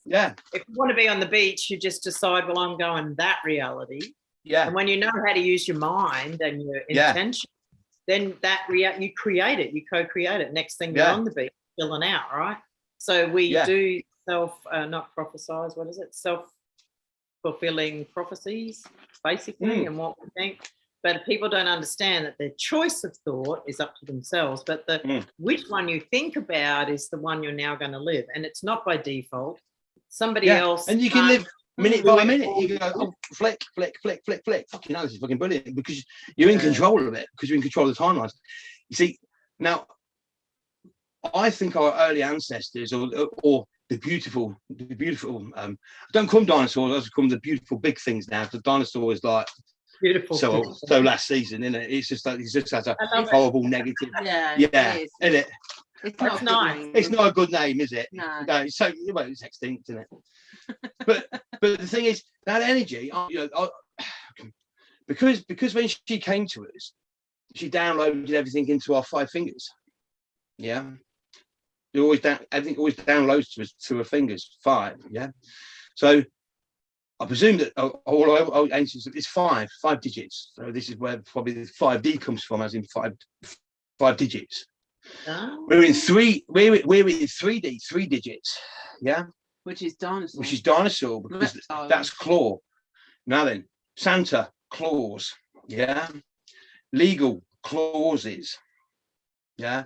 Yeah. If you want to be on the beach, you just decide, well, I'm going that reality. Yeah. And when you know how to use your mind and your intention, then that you create it, you co-create it. Next thing you're on the beach, filling out, right? So we do not prophesize, what is it? Self-fulfilling prophecies, basically, and what we think. But people don't understand that their choice of thought is up to themselves. But which one you think about is the one you're now going to live. And it's not by default. Somebody else. And you can live minute by minute. You go, flick. Fucking hell, this is fucking brilliant, because you're in control of it, because you're in control of the timelines. You see, now, I think our early ancestors or the beautiful, don't call them dinosaurs, I just call them the beautiful big things now. The dinosaur is like, beautiful. So last season, isn't it? It's just like, it just has a horrible negative. Isn't it? It's nice. It's not a good name, is it? No. So it's extinct, isn't it? but the thing is, that energy, because when she came to us, she downloaded everything into our 5 fingers. Yeah. Everything always downloads to us to her fingers, 5. Yeah. So I presume that all ancients is 5 digits. So this is where probably the 5D comes from, as in 5 digits. Oh. We're in 3D, 3 digits. Yeah. Which is dinosaur, because that's claw. Now then, Santa, claws. Yeah. Legal, clauses. Yeah.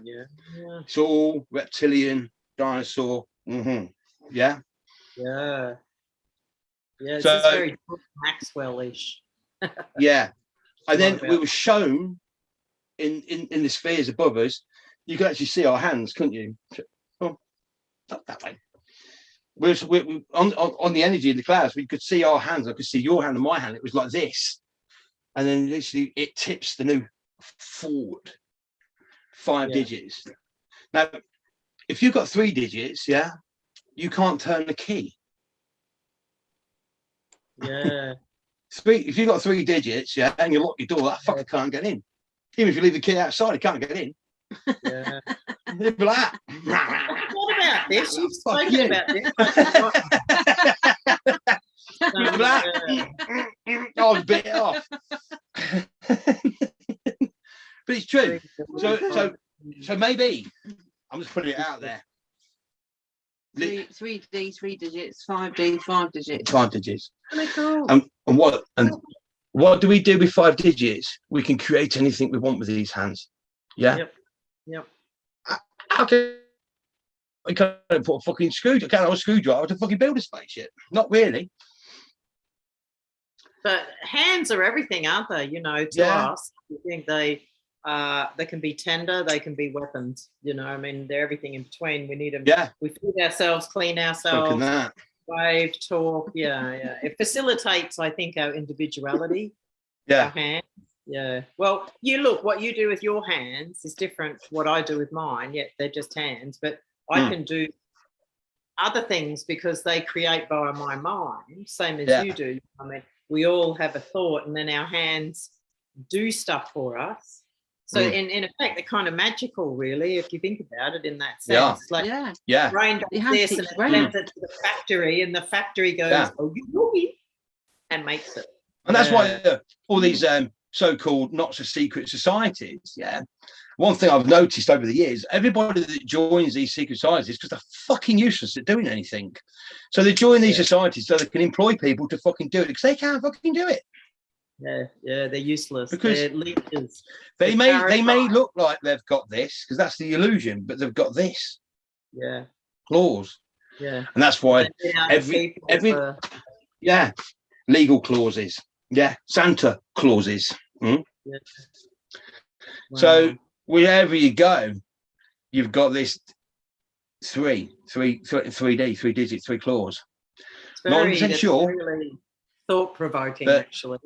It's all reptilian, dinosaur. Yeah. Yeah. It's so, very Maxwell-ish. Yeah. And then we were shown in the spheres above us, you could actually see our hands, couldn't you? Oh, not that way. We on the energy in the clouds, we could see our hands. I could see your hand and my hand. It was like this. And then literally it tips the new forward 5 digits. Now, if you've got 3 digits, yeah, you can't turn the key. Yeah. If you've got 3 digits, yeah, and you lock your door, that fucker can't get in. Even if you leave the key outside, he can't get in. Yeah. They'd be like, What about this? You've spoken about this. I was bit off. But it's true. So maybe I'm just putting it out there. 3D, 3 digits, 5D, 5 digits. 5 digits. Really cool. And what do we do with 5 digits? We can create anything we want with these hands. Yeah. Yep. How can we can't put a fucking screwdriver to fucking build a spaceship? Not really. But hands are everything, aren't they? You know, to us, I think they can be tender, they can be weapons. You know, I mean, they're everything in between. We need them. Yeah. We feed ourselves, clean ourselves, wave, talk. Yeah. It facilitates, I think, our individuality. Yeah. Our hands. Yeah. Well, what you do with your hands is different to what I do with mine. Yeah, they're just hands, but I can do other things because they create via my mind, same as you do. I mean, we all have a thought, and then our hands do stuff for us. So in effect, they're kind of magical, really, if you think about it in that sense. Like, brain does this and it sends it to the factory, and the factory goes, and makes it. And that's why all these so-called not so secret societies, one thing I've noticed over the years, everybody that joins these secret societies, because they're fucking useless at doing anything, so they join these societies so they can employ people to fucking do it, because they can't fucking do it. They're useless because they're leaders. They may look like they've got this, because that's the illusion, but they've got this clause, and that's why every legal clauses, Santa clauses. So wherever you go, you've got this 3D, 3 digits, 3 clause. Not 100% sure. Really thought-provoking, actually.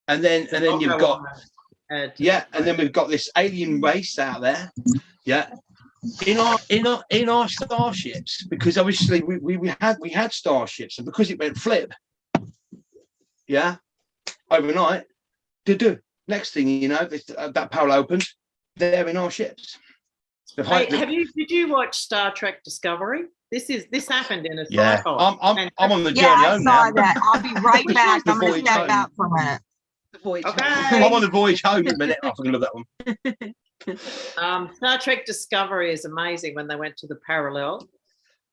And then you've got and then we've got this alien race out there, in our starships, because obviously we had starships, and because it went flip, overnight, next thing you know, that portal opens, they're in our ships. Hey, did you watch Star Trek Discovery? This happened in a cycle. I'm on the journey home now. That. I'll be right back. I'm going to step out for a minute. I'm on the voyage home in a minute. I fucking love that one. Star Trek Discovery is amazing when they went to the parallel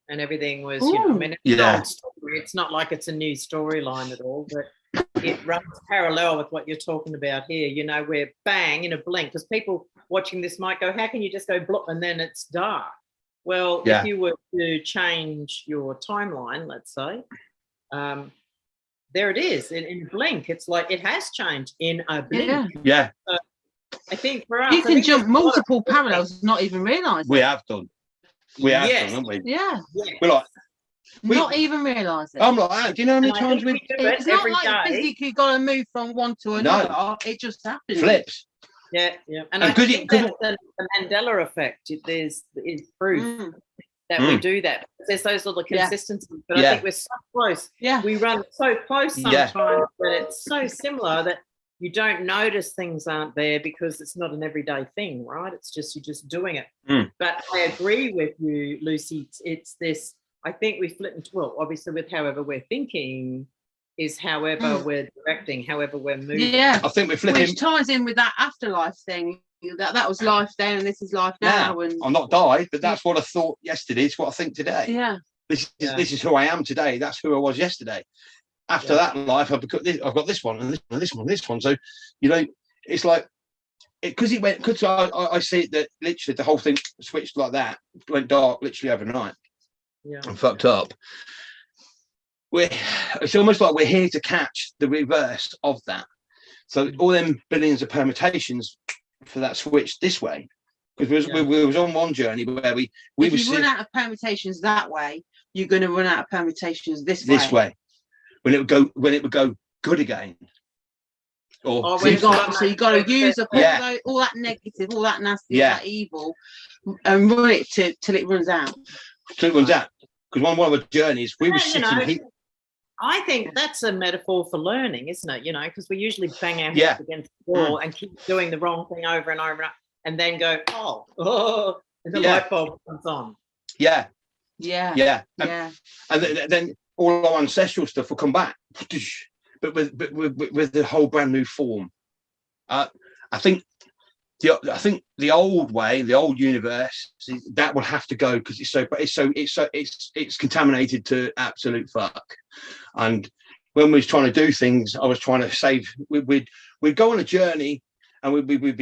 and everything was, you know, I mean, it's an old story. It's not like it's a new storyline at all, but it runs parallel with what you're talking about here. You know, where bang in a blink, because people watching this might go, how can you just go blop and then it's dark? Well, if you were to change your timeline, let's say, there it is in a blink. It's like it has changed in a blink. Yeah. So I think for us, you can jump multiple parallels, not even realise. We have done. We have done, haven't we? Yeah. We're like, not even realise it. I'm like, do you know how many times we do it? It's not like physically got to move from one to another. No. It just happens. Flips. Yeah. And I think that's the Mandela effect. There's proof that we do that. There's those little consistencies, but I think we're so close. Yeah. We run so close sometimes that it's so similar that you don't notice things aren't there because it's not an everyday thing, right? It's just you're just doing it. But I agree with you, Lucy. It's this. I think we flip into, well, obviously with however we're thinking is however we're directing, however we're moving. Yeah, I think we're flipping. Which ties in with that afterlife thing. That was life then, and this is life now. And I'm not died, but that's what I thought yesterday. It's what I think today. Yeah. This is who I am today. That's who I was yesterday. After that life, I've got this one and this one and this one and this one. So, you know, it's like because I see it that literally the whole thing switched like that, went dark literally overnight. And fucked up. It's almost like we're here to catch the reverse of that. So all them billions of permutations for that switch this way, because we was on one journey where we if you run out of permutations that way, you're going to run out of permutations this way. When it would go good again. So you got to use up all that negative, all that nasty, all that evil, and run it till it runs out. Till it runs out. Because one of our journeys, we were sitting here. I think that's a metaphor for learning, isn't it? You know, because we usually bang our heads against the wall and keep doing the wrong thing over and over and then go, oh, and the light bulb comes on. Yeah. And then all our ancestral stuff will come back, but with the whole brand new form. I think the old way, the old universe, that will have to go because it's contaminated to absolute fuck. And when we was trying to do things, I was trying to save. We'd go on a journey, and we'd be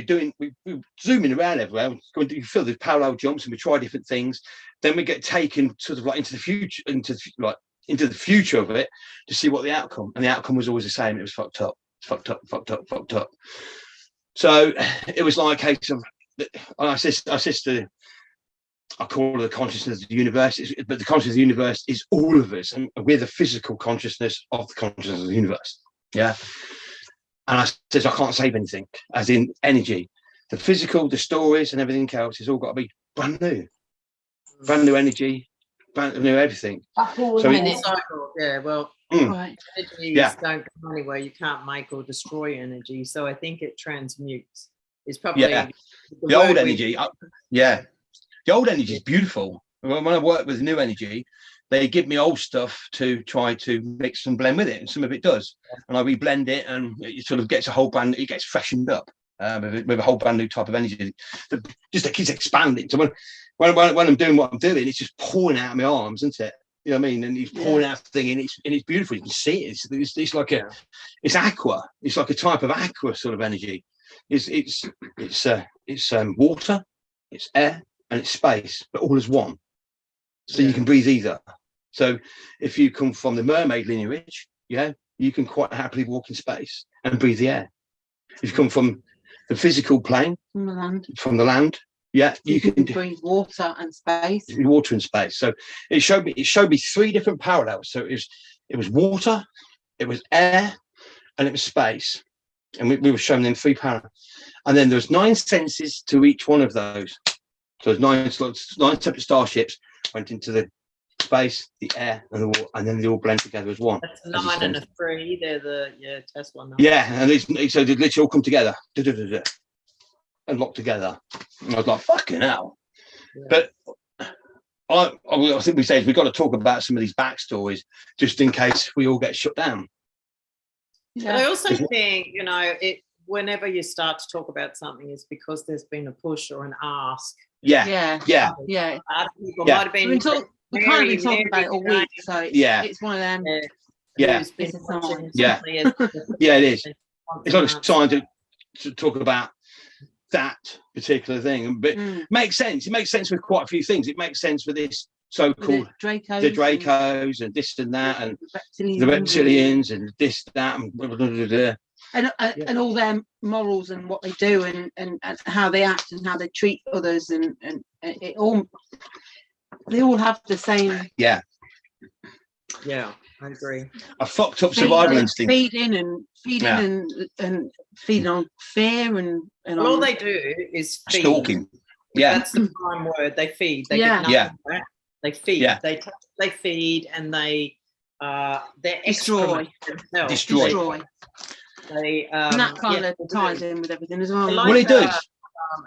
zooming around everywhere. You feel the parallel jumps, and we try different things. Then we get taken sort of like into the future of it to see what the outcome. And the outcome was always the same. It was fucked up. So it was like a case of, I call it the consciousness of the universe, but the consciousness of the universe is all of us, and we're the physical consciousness of the consciousness of the universe. Yeah. And I said, I can't save anything, as in energy. The physical, the stories, and everything else has all got to be brand new energy, brand new everything. So it's cycle, energies don't go anywhere. You can't make or destroy energy. So I think it transmutes. It's probably the old energy. The old energy is beautiful. When I work with new energy, they give me old stuff to try to mix and blend with it, and some of it does. And I reblend it, and it sort of gets it gets freshened up with a whole brand new type of energy that just keeps expanding. So when I'm doing what I'm doing, it's just pouring out of my arms, isn't it? You know what I mean? And he's pouring out the thing, and it's beautiful. You can see it. It's like it's aqua. It's like a type of aqua sort of energy. It's water, it's air, and it's space, but all as one. So you can breathe either. So if you come from the mermaid lineage, you can quite happily walk in space and breathe the air. If you come from the physical plane, from the land, you can breathe water and space. Water and space. So it showed me three different parallels. So it was water, it was air, and it was space. And we were showing them three parallels. And then there's 9 senses to each one of those. So there's 9 separate starships went into the space, the air, and the water, and then they all blend together as one. That's 9 and a 3. They're the Tesla numbers. Yeah, and so they literally all come together and lock together. And I was like, fucking hell. Yeah. But I think we said we've got to talk about some of these backstories just in case we all get shut down. Yeah. But I also think, whenever you start to talk about something, it's because there's been a push or an ask. Yeah. Might have been. We can't be talking about it all week, so it's one of them. Yeah, it is. It's not a time to talk about that particular thing, but makes sense. It makes sense with quite a few things. It makes sense with this so-called the Dracos and this and that, and the reptilians and this, that, and blah, blah, blah, blah. And all their morals and what they do and how they act and how they treat others and it all, they all have the same. Yeah, I agree. A fucked up survival instinct. Feeding and feeding on fear and all they do is feed. Stalking. Yeah, that's the prime word. They feed. They get nothing back. They feed. Yeah. They feed and they destroy. And that kind of ties in with everything as well. Like,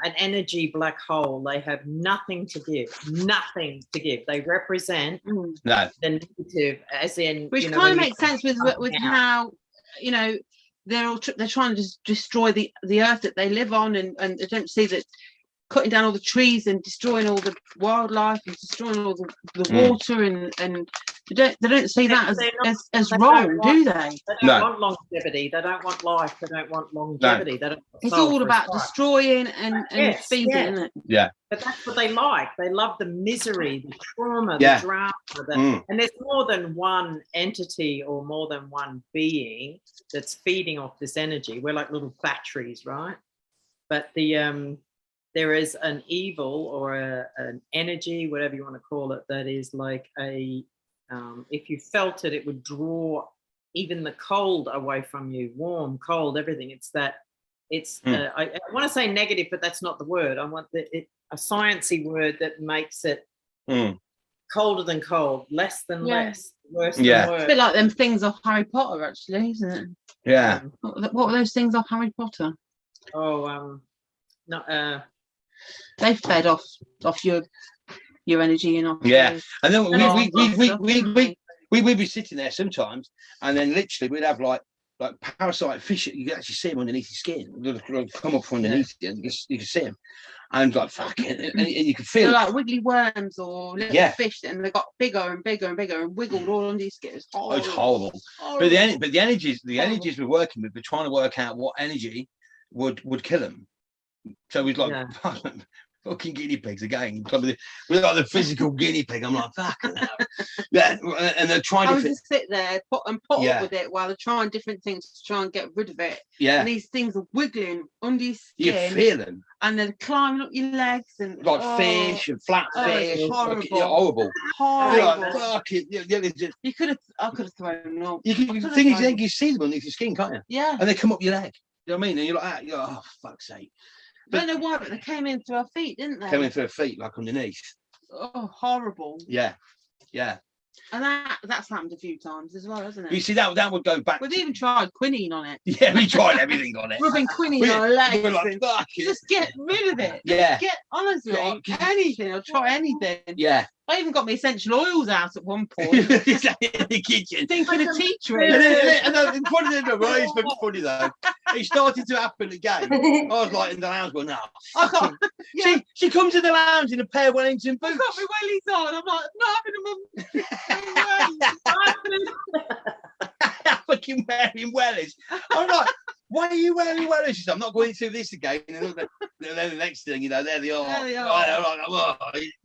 an energy black hole. They have nothing to give. They represent the negative, as in, which kind of makes sense with how they're trying to destroy the earth that they live on, and they don't see that cutting down all the trees and destroying all the wildlife and destroying all the water and they don't see that as wrong, do they? They don't want longevity. They don't want life. They don't want longevity. They don't. It's all about destroying and feeding, isn't it? Yeah. But that's what they like. They love the misery, the trauma, the drama. And there's more than one entity or more than one being that's feeding off this energy. We're like little batteries, right? But there is an evil or an energy, whatever you want to call it, that is like if you felt it, it would draw even the cold away from you, warm, cold, everything. It's that, I want to say negative, but that's not the word. sciencey word that makes it colder than cold, less than less, worse than worse. It's a bit like them things off Harry Potter, actually, isn't it? Yeah. What were those things off Harry Potter? Oh, not they fed off your energy and off. Yeah, and then we'd be sitting there sometimes, and then literally we'd have like parasite fish. You could actually see them underneath your skin. They'd come up from underneath you, and you could see them, and like fucking, and you could feel like wiggly worms or little fish, and they got bigger and bigger and bigger and wiggled all under your skin. It's horrible. Oh, it's horrible. But the energies we're working with, we're trying to work out what energy would kill them. So we'd like fucking guinea pigs again. We're like the physical guinea pig. I'm like, fuck. Yeah, and they're trying to sit there and put up with it while they're trying different things to try and get rid of it. Yeah. And these things are wiggling under your skin. You feel them. And they're climbing up your legs and like fish and flat fish. Horrible. Horrible. Horrible. Like, I could have thrown them up. The thing is, you see them underneath your skin, can't you? Yeah. And they come up your leg. You know what I mean? And you're like, oh, fuck's sake. I don't know why, but they came in through our feet, didn't they? Came in through our feet, like underneath. Oh, horrible. Yeah. And that's happened a few times as well, hasn't it? You see, that would go back. We've even tried quinine on it. Yeah, we tried everything on it. Rubbing quinine on our legs. We're like, fuck it. Just get rid of it. Yeah. Honestly, anything. I'll try anything. Yeah. I even got my essential oils out at one point. In the kitchen. Thinking of tea tree. And then it's funny though. It started to happen again. I was like in the lounge going, no. She comes in the lounge in a pair of Wellington boots. I got my wellies on. I'm like, not having them. Fucking wearing wellies. I'm like, why are you wearing wellies? She said, I'm not going through this again. And then the next thing, there they are.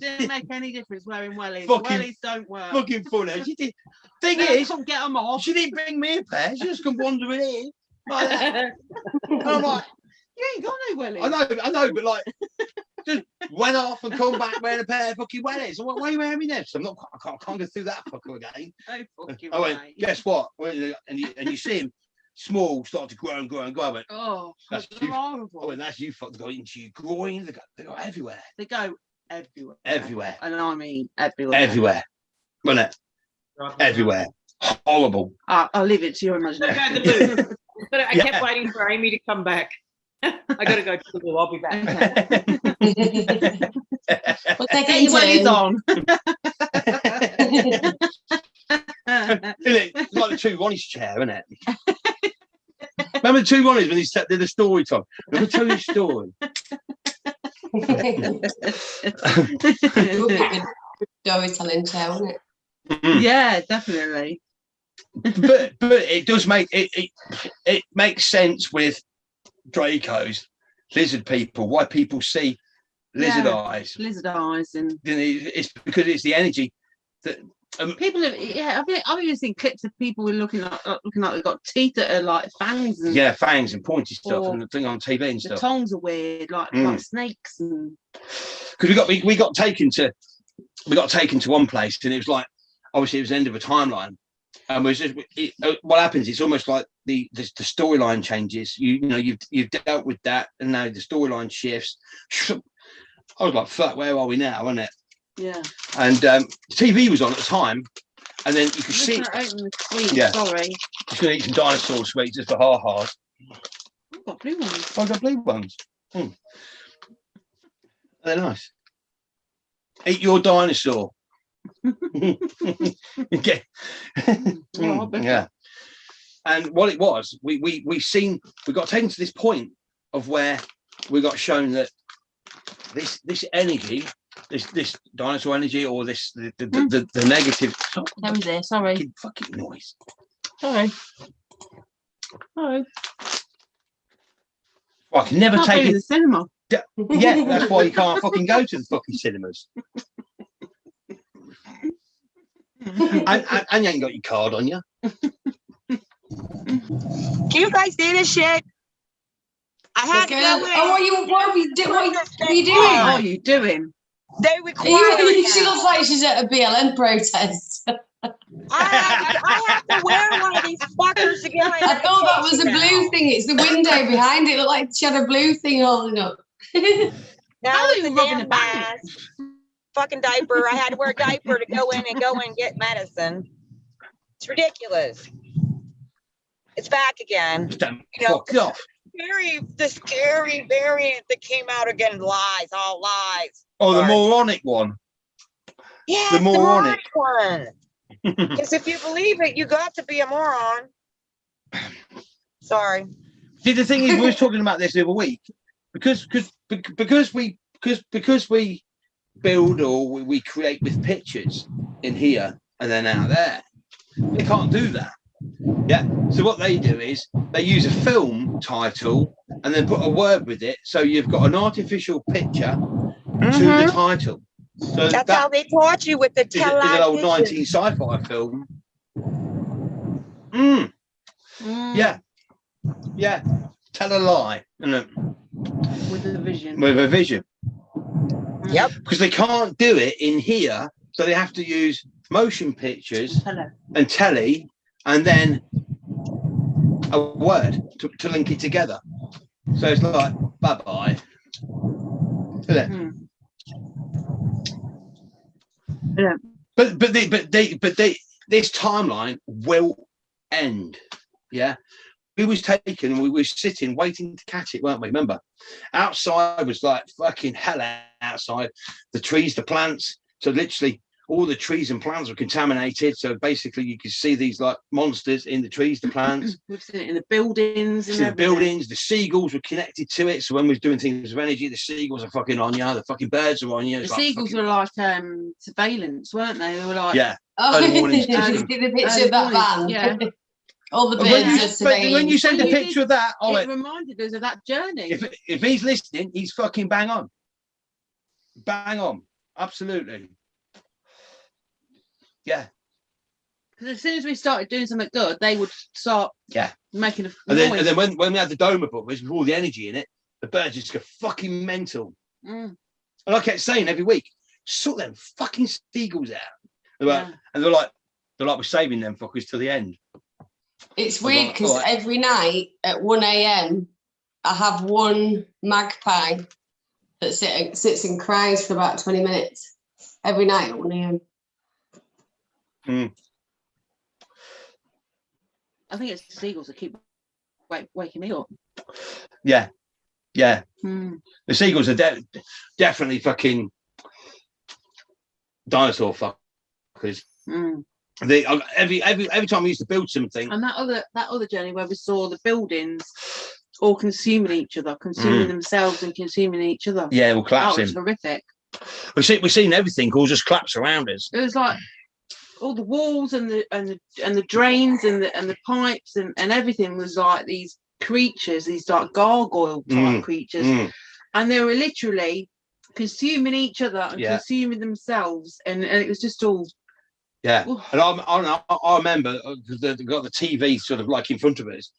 Didn't make any difference wearing wellies. Fucking, wellies don't work. Fucking funny. Thing is, couldn't get them off. She didn't bring me a pair. She just come wandering in. Like that. And I'm like, you ain't got no wellies. I know, but like, just went off and come back wearing a pair of fucking wellies. Why are you wearing me next? I can't go through that fucker again. I went, guess what? And you see him small, start to grow and grow and grow. I went, oh, that's horrible. I went, that's you fucking go into your groin. They go everywhere. They go everywhere. Everywhere. And I mean everywhere. Everywhere. Wasn't it? Everywhere. Horrible. I'll leave it to your imagination. But I kept waiting for Amy to come back. I got to go to the wall. I'll be back. Well, get your wellies on. It's like the two Ronnie's chair, isn't it? Remember the two Ronnies when he did the story time? Let me tell you a story. Storytelling chair, wasn't it? Yeah, definitely. But it does make it makes sense with Dracos, lizard people, why people see lizard eyes. Lizard eyes, and it's because it's the energy that people have. Yeah, I've even seen clips of people looking like they've got teeth that are like fangs. And, fangs and pointy stuff, and the thing on TV and stuff. The tongues are weird, like snakes. And because we got taken to one place, and it was like obviously it was the end of a timeline. And what happens? It's almost like the storyline changes. You've dealt with that, and now the storyline shifts. I was like, "Fuck, where are we now?" Wasn't it? Yeah. And TV was on at the time, and then you could see. Yeah. Sorry. Just gonna eat some dinosaur sweets just for ha-has. I've got blue ones. I've got blue ones. They're nice. Eat your dinosaur. Okay. Yeah. And what it was, we got taken to this point of where we got shown that this energy, this dinosaur energy, or the negative. That was there. Sorry. Fucking noise. Sorry. I can never take it to the cinema. Yeah, that's why you can't fucking go to the fucking cinemas. And you ain't got your card on you. Can you guys see this shit? I had to go in. Oh, what are you doing? What are you doing? They require. She looks like she's at a BLM protest. I have to wear one of these fuckers to get my. I thought that was a blue thing. It's the window behind it. It looked like she had a blue thing holding up. Now How are with you the robbing a damn bank? mask, fucking diaper. I had to wear a diaper to go in and get medicine. It's ridiculous. It's back again. Fuck off. The scary variant that came out again. Lies, all lies. Oh, the Sorry. moronic one. Yeah, the it's moronic one. Because if you believe it, you got to be a moron. Sorry. See, the thing is, we were talking about this the other week because we build or we create with pictures in here and then out there. They can't do that. Yeah. So what they do is they use a film title and then put a word with it. So you've got an artificial picture to the title. So that's how they taught you with the television. Is an old 19 sci-fi film. Yeah. Yeah. Tell a lie. With a vision. With a vision. Yep. Because they can't do it in here, so they have to use motion pictures and telly, and then a word to link it together. So it's like bye-bye. Isn't it? Yeah. But this timeline will end. Yeah. We was taken, we were sitting waiting to catch it, weren't we? Remember, outside was like fucking hell outside. The trees, the plants. So literally all the trees and plants were contaminated. So basically you could see these like monsters in the trees, the plants. We've seen it in the buildings. The buildings, the seagulls were connected to it. So when we was doing things with energy, the seagulls are fucking on you. The fucking birds are on you. The It's seagulls fucking... were like the birds just go fucking mental. And I kept saying every week, sort them fucking seagulls out. And they're like, we're saving them fuckers till the end. It's weird because every night at 1 a.m. I have one magpie that sits and cries for about 20 minutes every night at 1 a.m. I think it's the seagulls that keep waking me up. Yeah. The seagulls are definitely fucking dinosaur fuckers. They every time we used to build something. And that other journey where we saw the buildings all consuming each other, consuming themselves and consuming each other. Yeah, we'll collapse. It was horrific. We've seen everything all just collapse around us. It was like all the walls and the drains and the pipes and everything was like these creatures, these like gargoyle type creatures, and they were literally consuming each other and consuming themselves, and it was just all. Yeah, and I remember because they got the TV sort of like in front of us,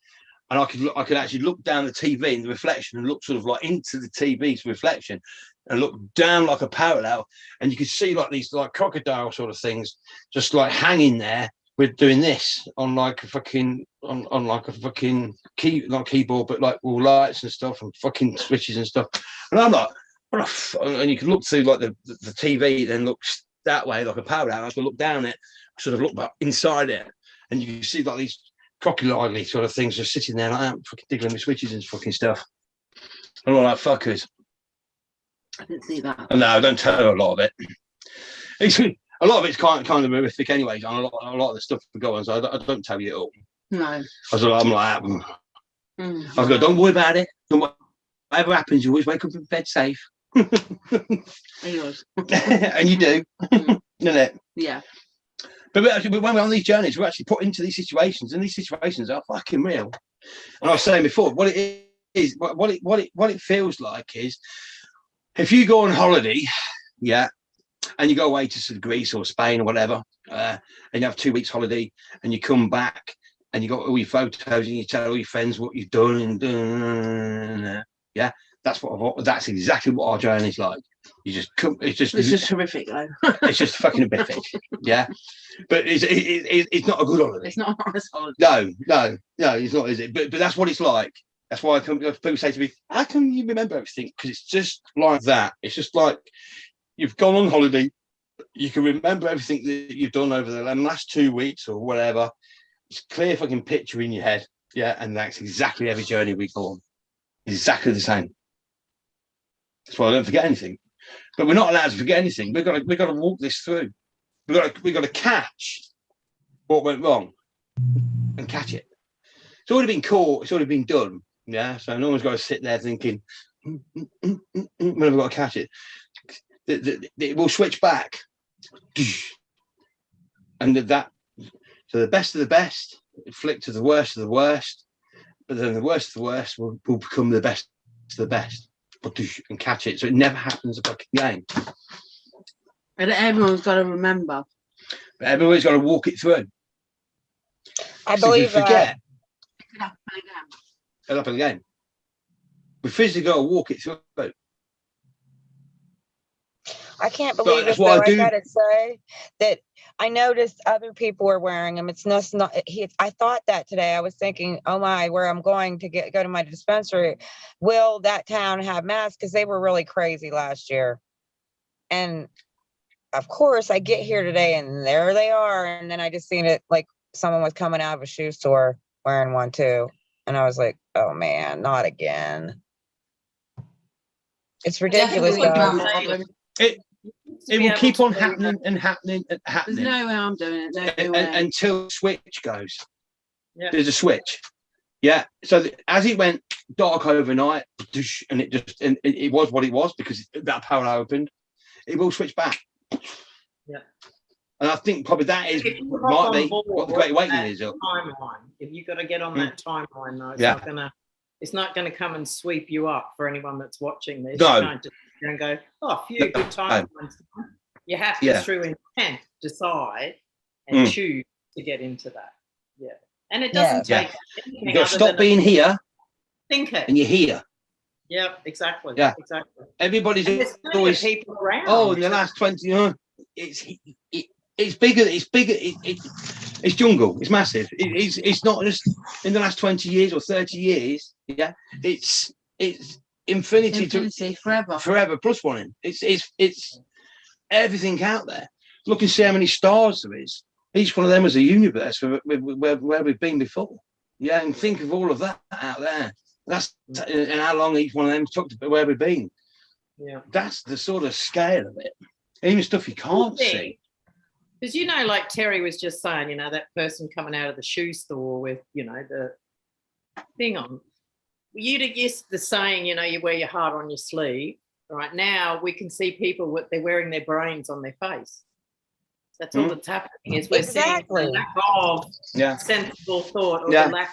and I could actually look down the TV in the reflection and look sort of like into the TV's reflection and look down like a parallel, and you could see like these like crocodile sort of things just like hanging there with doing this on like a fucking on like a fucking keyboard, but like all lights and stuff and fucking switches and stuff. And I'm like, and you can look through like the TV, then looks that way like a parallel. I could look down it, sort of look back inside it, and you can see like these crocodile sort of things just sitting there like that, fucking diggling with switches and fucking stuff. And all like fuckers. I didn't see that. No, don't tell a lot of it. A lot of it's kind of horrific anyways, and a lot of the stuff we go on, so I don't tell you it all. No. I'm like, I go, don't worry about it. Whatever happens, you always wake up in bed safe. Yours. And you do, isn't it? Yeah. But when we're on these journeys, we're actually put into these situations, and these situations are fucking real. And I was saying before, what it is, what it feels like is, if you go on holiday, and you go away to sort of Greece or Spain or whatever, and you have 2 weeks holiday, and you come back, and you got all your photos, and you tell all your friends what you've done, and that's exactly what our journey's like. You just come. It's just horrific though. It's just fucking horrific. Yeah, but it's not a good holiday. It's not a nice holiday. No, it's not, is it? But that's what it's like. That's why people say to me, how can you remember everything? Because it's just like that. It's just like you've gone on holiday. You can remember everything that you've done over the last 2 weeks or whatever. It's a clear fucking picture in your head. Yeah, and that's exactly every journey we go on. Exactly the same. That's why I don't forget anything. But we're not allowed to forget anything. We've got to walk this through. We've got to catch what went wrong and catch it. It's already been caught. It's already been done. Yeah. So no one's got to sit there thinking, when have I got to catch it? It will switch back. And that, so the best of the best, flick to the worst of the worst, but then the worst of the worst will become the best of the best and catch it. So it never happens a fucking game. And everyone's got to remember. But everyone's got to walk it through. I believe forget. It'll happen again. It'll happen again. We physically got to walk it through. I can't believe it, though. I gotta say that I noticed other people were wearing them. It's not. I thought that today. I was thinking, oh my, where I'm going to go to my dispensary, will that town have masks? Because they were really crazy last year. And of course, I get here today, and there they are. And then I just seen it like someone was coming out of a shoe store wearing one too, and I was like, oh man, not again. It's ridiculous, guys. It will keep on happening and happening and happening. There's no way I'm doing it. Until the switch goes. Yeah. There's a switch. Yeah. So as it went dark overnight, and it was what it was because that power opened, it will switch back. Yeah. And I think probably that is might be what the Great Awakening is. Timeline. If you've got to get on that timeline, though, it's not gonna come and sweep you up for anyone that's watching this. No. You can't just and go, oh, a few good timelines. You have to, through intent, decide and choose to get into that. Yeah. And it doesn't take you've got to stop being here. Think it. And you're here. Yeah, exactly. Yeah. Exactly. Everybody's always people around. Oh, in the last 20 years, it's bigger, it's jungle, it's massive. It's not just in the last 20 years or 30 years. Yeah. It's infinity to forever plus one. It's everything out there. Look and see how many stars there is. Each one of them is a universe where we've been before. Yeah, and think of all of that out there. That's and how long each one of them took to where we've been. Yeah, that's the sort of scale of it. Even stuff you can't see. Because like Terry was just saying, that person coming out of the shoe store with the thing on. You'd have used the saying, you wear your heart on your sleeve. Right now, we can see people they're wearing their brains on their face. That's all that's happening. Is we're seeing the lack of sensible thought or the lack.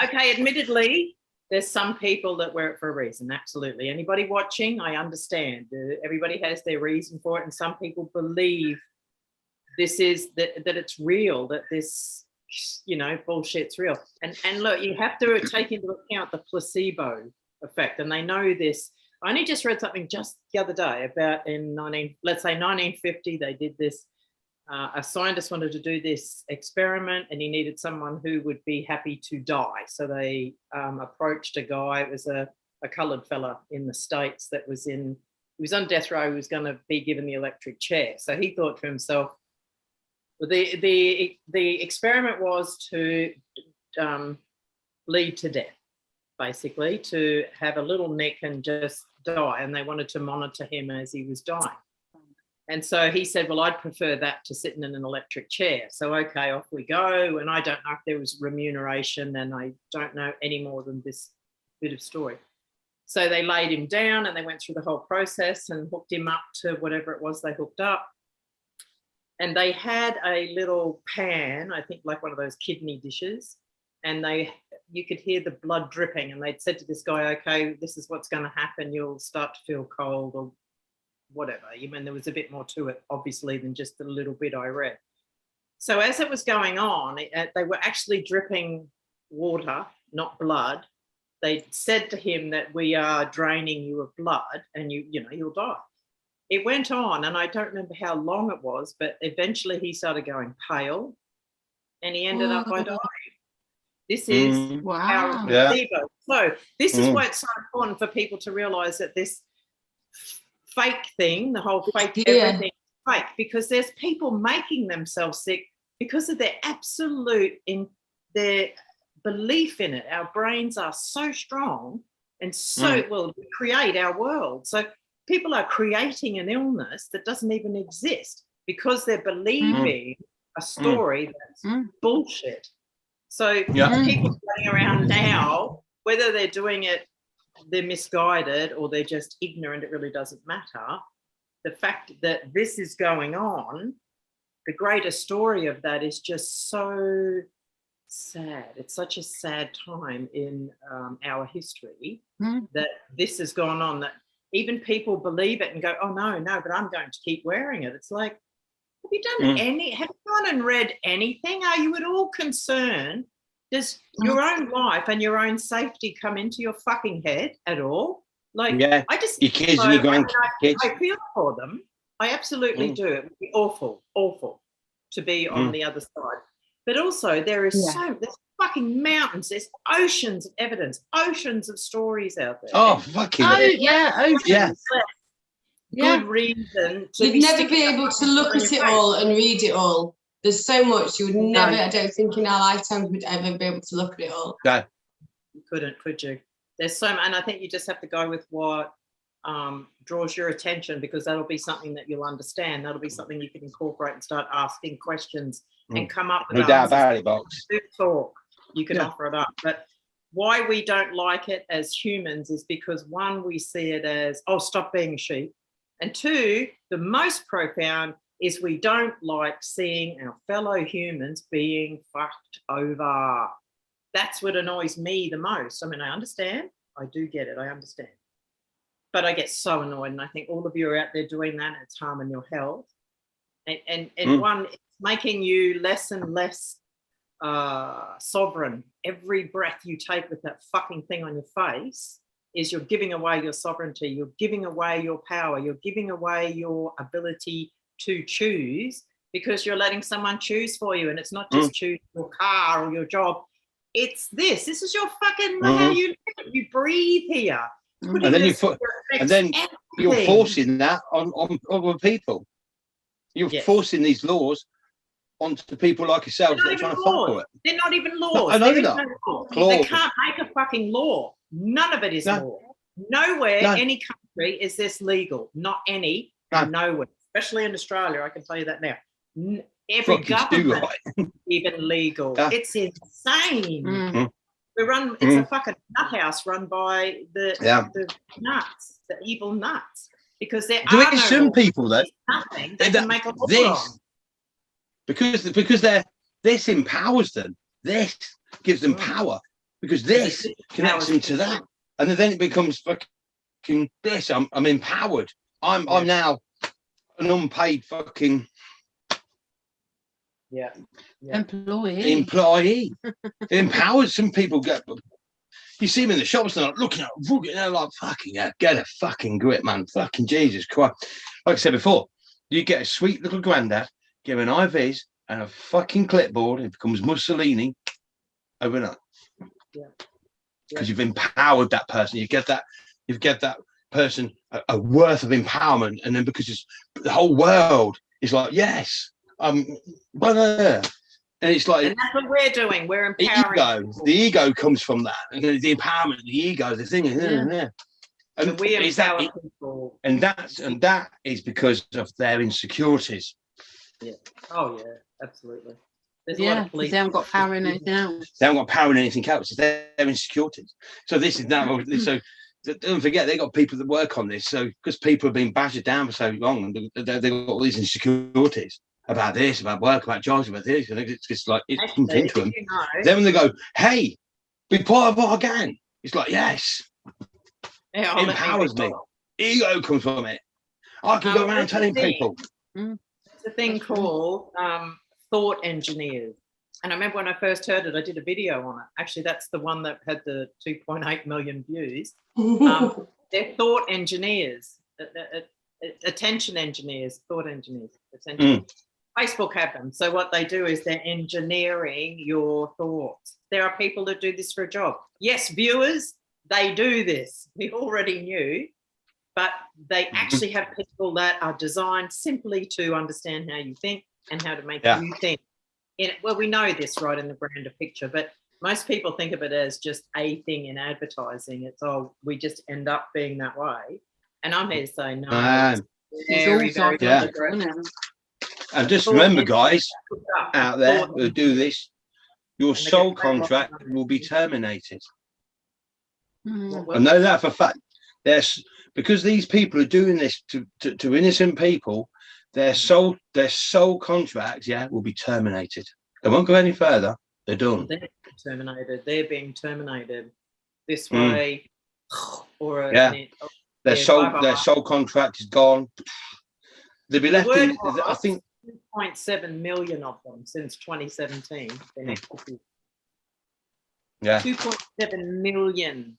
Okay, admittedly, there's some people that wear it for a reason. Absolutely. Anybody watching, I understand. Everybody has their reason for it, and some people believe this is that it's real. That this. Bullshit's real. And look, you have to take into account the placebo effect. And they know this. I only just read something just the other day about let's say 1950, they did this. A scientist wanted to do this experiment and he needed someone who would be happy to die. So they approached a guy. It was a colored fella in the States that he was on death row. He was going to be given the electric chair. So he thought to himself, the experiment was to bleed to death, basically, to have a little neck and just die. And they wanted to monitor him as he was dying. And so he said, well, I'd prefer that to sitting in an electric chair. So, okay, off we go. And I don't know if there was remuneration, and I don't know any more than this bit of story. So they laid him down and they went through the whole process and hooked him up to whatever it was they hooked up. And they had a little pan, I think like one of those kidney dishes, and you could hear the blood dripping. And they'd said to this guy, okay, this is what's going to happen. You'll start to feel cold or whatever. There was a bit more to it, obviously, than just the little bit I read. So as it was going on, they were actually dripping water, not blood. They said to him that we are draining you of blood and you'll die. It went on, and I don't remember how long it was, but eventually he started going pale and he ended up by dying. This is our placebo. So this is why it's so important for people to realize that this fake thing, the whole fake everything is fake, because there's people making themselves sick because of their absolute their belief in it. Our brains are so strong and so well, we create our world. So people are creating an illness that doesn't even exist because they're believing a story that's bullshit. So people running around now, whether they're doing it, they're misguided or they're just ignorant, it really doesn't matter. The fact that this is going on, the greater story of that is just so sad. It's such a sad time in our history that this has gone on, that even people believe it and go, oh no, but I'm going to keep wearing it. It's like, have you done have you gone and read anything? Are you at all concerned? Does your own life and your own safety come into your fucking head at all? Like, I just, your kids and your grandkids. I feel for them. I theoretically do. It would be awful to be on the other side. But also there is there's fucking mountains, there's oceans of evidence, oceans of stories out there. Oh, fucking oceans. Good reason to you'd never be able to look at it all and read it all. There's so much you would never, I don't think in our lifetime would ever be able to look at it all. No. You couldn't, could you? There's so much, and I think you just have to go with what draws your attention, because that'll be something that you'll understand. That'll be something you can incorporate and start asking questions and come up with. No doubt about it, Box. Talk, you can offer it up. But why we don't like it as humans is because, one, we see it as, oh, stop being sheep. And two, the most profound is we don't like seeing our fellow humans being fucked over. That's what annoys me the most. I mean, I understand. I do get it. I understand. But I get so annoyed, and I think all of you are out there doing that, and it's harming your health. And one, it's making you less and less sovereign. Every breath you take with that fucking thing on your face is you're giving away your sovereignty. You're giving away your power. You're giving away your ability to choose, because you're letting someone choose for you. And it's not just choose your car or your job. It's this. This is your fucking how you live. You breathe here. And then you're forcing that on other people. You're forcing these laws onto people like yourselves that are trying to follow it. They're not even laws. No, I know that. They can't make a fucking law. None of it is law. Nowhere, any country is this legal. Not any. Nowhere. Especially in Australia, I can tell you that now. Every government is even legal. It's insane. We run. It's a fucking nut house run by the nuts, the evil nuts, because there are some people that nothing. They can make a law because this empowers them. This gives them power, because this connects them to that, and then it becomes fucking this. I'm empowered. I'm now an unpaid fucking employee. It empowers some people. You see them in the shops, they're like looking at, they're like, fucking get a fucking grip, man. Fucking Jesus Christ. Like I said before, you get a sweet little granddad, give him IVs and a fucking clipboard, it becomes Mussolini overnight. Because you've empowered that person. You get that person a worth of empowerment, and then because the whole world is like, yes, and it's like, and that's what we're doing. We're empowering. The ego comes from that, and the empowerment, the ego, the thing, and so we empower people, and that is because of their insecurities. Yeah. Oh yeah, absolutely. There's a lot of police. They haven't got power in anything else. They haven't got power in anything else. It's their insecurities. So this is now. So don't forget, they got people that work on this. So because people have been badgered down for so long, and they've got all these insecurities about this, about work, about jobs, about this, and it's just like it comes into them. Then when they go, "Hey, be part of our gang," it's like, yes, it empowers me. Ego comes from it. I can go around telling people. It's a thing called thought engineers. And I remember when I first heard it, I did a video on it. Actually, that's the one that had the 2.8 million views. They're thought engineers, attention engineers, thought engineers. Facebook have them. So what they do is they're engineering your thoughts. There are people that do this for a job. Yes, viewers, they do this. We already knew, but they actually have people that are designed simply to understand how you think and how to make you think. Well, we know this right in the grander picture, but most people think of it as just a thing in advertising. It's we just end up being that way. And I'm here to say no. It's very and just remember, guys out there who do this, your soul contract will be terminated. I know that for a fact. Because these people are doing this to innocent people, their soul contracts, will be terminated. They won't go any further. They're done. They're being terminated this way, or their soul contract is gone. They'll be left in. I think 2.7 million of them since 2017. 2.7 million.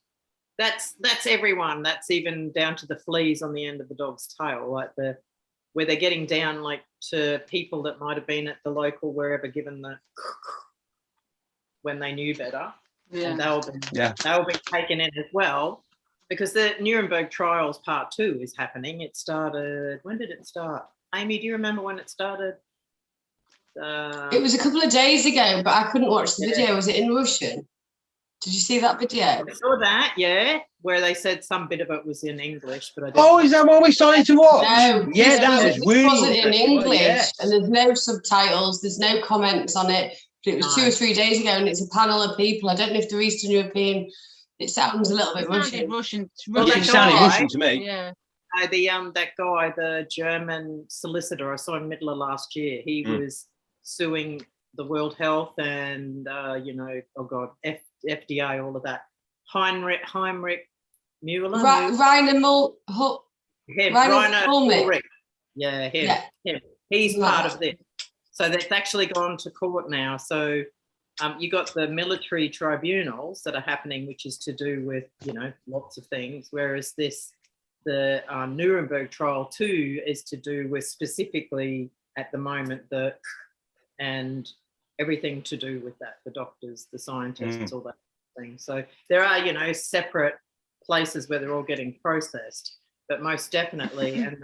That's everyone. That's even down to the fleas on the end of the dog's tail, like where they're getting down like to people that might have been at the local wherever, given the when they knew better. And they'll be taken in as well, because the Nuremberg trials part 2 is happening. It started. When did it start? Amy, do you remember when it started? It was a couple of days ago, but I couldn't watch the video. Was it in Russian? Did you see that video? I saw that, where they said some bit of it was in English, but I didn't. Is that what we started to watch? No, that was weird. It wasn't in English, and there's no subtitles, there's no comments on it. But it was 2 or 3 days ago, and it's a panel of people. I don't know if they're Eastern European. It sounds a little bit Russian. It sounded Russian to me. Yeah. That guy, the German solicitor, I saw him middle of last year. He was suing the World Health and FDA, all of that. Heinrich Müller. Rainer Ulrich. Yeah, him. He's part of this. So that's actually gone to court now. So you got the military tribunals that are happening, which is to do with, lots of things. Whereas the Nuremberg trial 2 is to do with specifically at the moment and everything to do with that, the doctors, the scientists, all that thing. So there are, separate places where they're all getting processed, but most definitely, and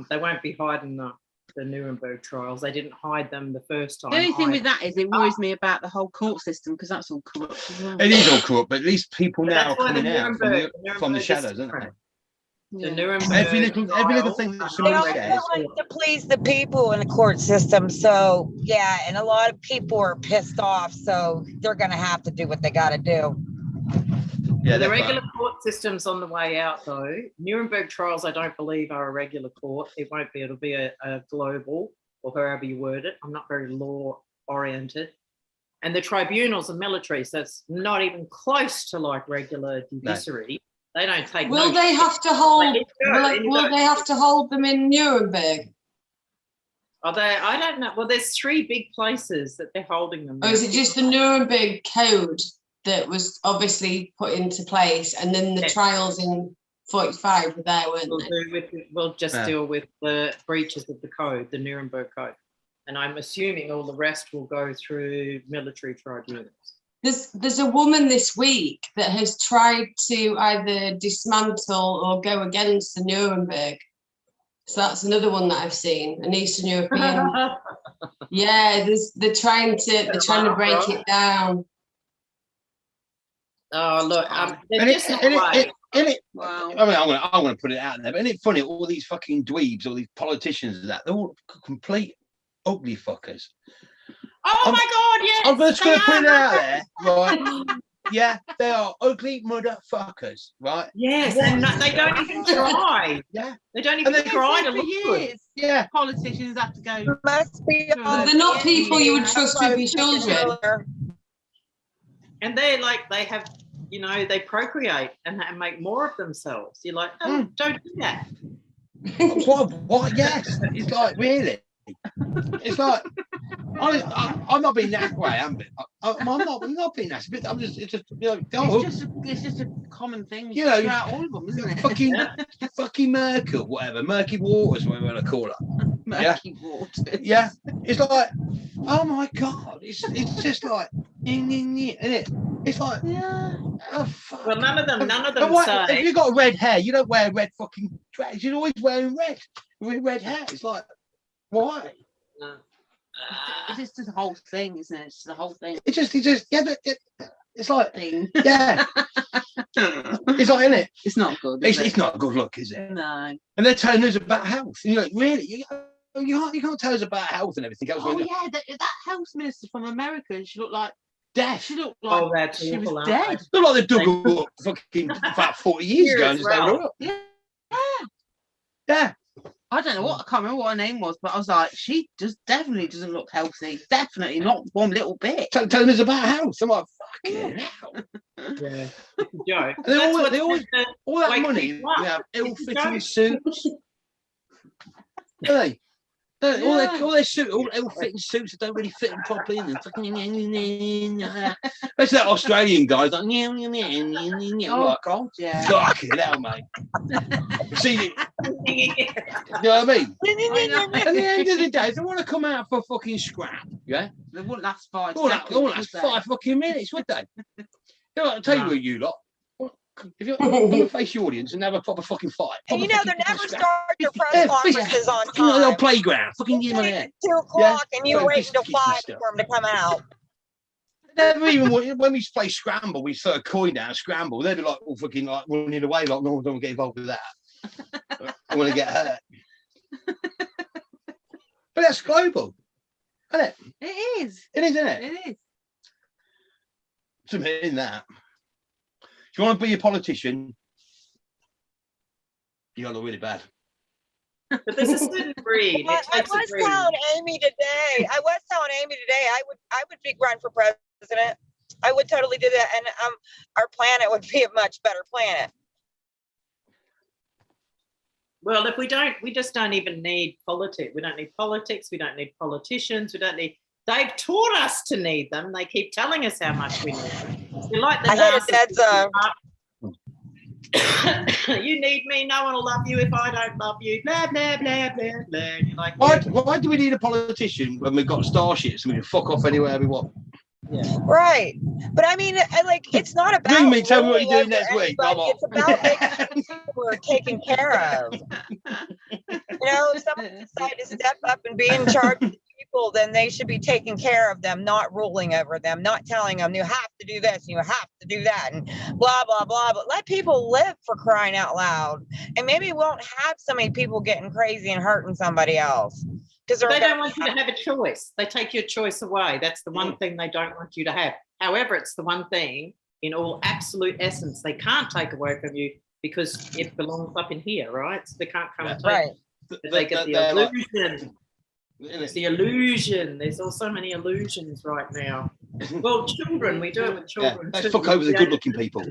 they won't be hiding the Nuremberg trials. They didn't hide them the first time. The only thing with that is it worries me about the whole court system, because that's all corrupt as well. It is all corrupt, but at least people now are coming out from the shadows, isn't it? The Nuremberg every little thing that somebody says. They like to please the people in the court system. So and a lot of people are pissed off. So they're going to have to do what they got to do. Yeah, the regular court system's on the way out, though. Nuremberg trials, I don't believe, are a regular court. It won't be. It'll be a global, or however you word it. I'm not very law oriented. And the tribunals are military, so it's not even close to like regular judiciary. No. They don't take. Will they have to hold? Will they have to hold them in Nuremberg? Are they? I don't know. Well, there's 3 big places that they're holding them. Or is it just the Nuremberg Code that was obviously put into place, and then the trials in 45 were there, weren't they? We'll just deal with the breaches of the code, the Nuremberg Code, and I'm assuming all the rest will go through military tribunals. There's a woman this week that has tried to either dismantle or go against the Nuremberg. So that's another one that I've seen, an Eastern European. They're trying to break it down. Oh look, wow. I mean, I'm gonna put it out there, but isn't it funny? All these fucking dweebs, all these politicians, they're all complete ugly fuckers. Oh my God, yes. I'm just going to put it out there, right? Yeah, they are ugly motherfuckers, right? Yes, and they don't even try. They don't even try to look good. Yeah, politicians have to go. Must be. They're not people you would trust with your children. And they have, they procreate and make more of themselves. You're like, don't do that. What? Yes. It's like, really? It's like, I'm not being that way. I'm not being nasty, but I'm just, it's just a common thing throughout all of them, isn't it? Fucking Merkel, whatever, Murky Waters, whatever I call her. Murky water. Yeah, it's like, oh my god, it's just like, isn't it? It's like, oh fuck. Well, none of them say. If you got red hair, you don't wear red fucking dress. You're always wearing red with red hair. It's like, why? No. It's just the whole thing, isn't it? It's the whole thing. It's just it's like, Thing. yeah. It's like, isn't it? It's not good. It's not a good look, is it? No. And they're telling us about health. And you're like, really? You can't tell us about health and everything else. Oh yeah, that health minister from America. She looked like death. She looked like she was dead. Looked like they dug her up fucking about 40 years ago and just dug her up. Yeah. I don't know what, I can't remember what her name was, but I was like, she just definitely doesn't look healthy. Definitely not one little bit. Telling us about health. I'm like, fucking hell. Yeah, it's a joke. They always all that money, we have ill-fitting suits. Do they? All their suits, all ill-fitting suits that don't really fit them properly. And that's that Australian guy. Like, Oh God, yeah. Fucking hell, mate. See, you know what I mean? At the end of the day, they want to come out for fucking scrap. Yeah, they wouldn't last 5 seconds. seconds. They wouldn't last 5 fucking minutes, would they? I'll tell you what, you lot. If you're going to face your audience and have a proper fucking fight. And you know, they never start their press conferences on time. Little playground. Fucking give me that. 2 o'clock and you wait until 5 for them to come out. Never even when we play Scramble, we throw a coin down, Scramble. They'd be like, all fucking like running away, like, no, don't get involved with that. I want to get hurt. But that's global, isn't it? It is. It is, isn't it? It is. Something in that. If you want to be a politician, you got to look really bad. But there's a certain breed. I was telling Amy today. I would be run for president. I would totally do that, and our planet would be a much better planet. Well, if we just don't even need politics. We don't need politics. We don't need politicians. We don't need. They've taught us to need them. They keep telling us how much we need them. You're like the you need me. No one will love you if I don't love you. Blah blah blah blah blah. You're like, why do we need a politician when we've got starships and we can fuck off anywhere we want? Yeah. Right, but I mean, it's not about. Ring me, tell me what you're doing next week. It's about making sure people are taken care of. You know, if someone decide to step up and be in charge of people, then they should be taking care of them, not ruling over them, not telling them you have to do this and you have to do that and blah blah blah. But let people live, for crying out loud, and maybe we won't have so many people getting crazy and hurting somebody else. Because they don't want you to have a choice. They take your choice away. That's the one thing they don't want you to have. However, it's the one thing in all absolute essence they can't take away from you because it belongs up in here, right? So they can't come and take it. They get the illusion. It's the illusion. There's also many illusions right now. Well, children, we do it with children. Let's fuck over the good-looking people.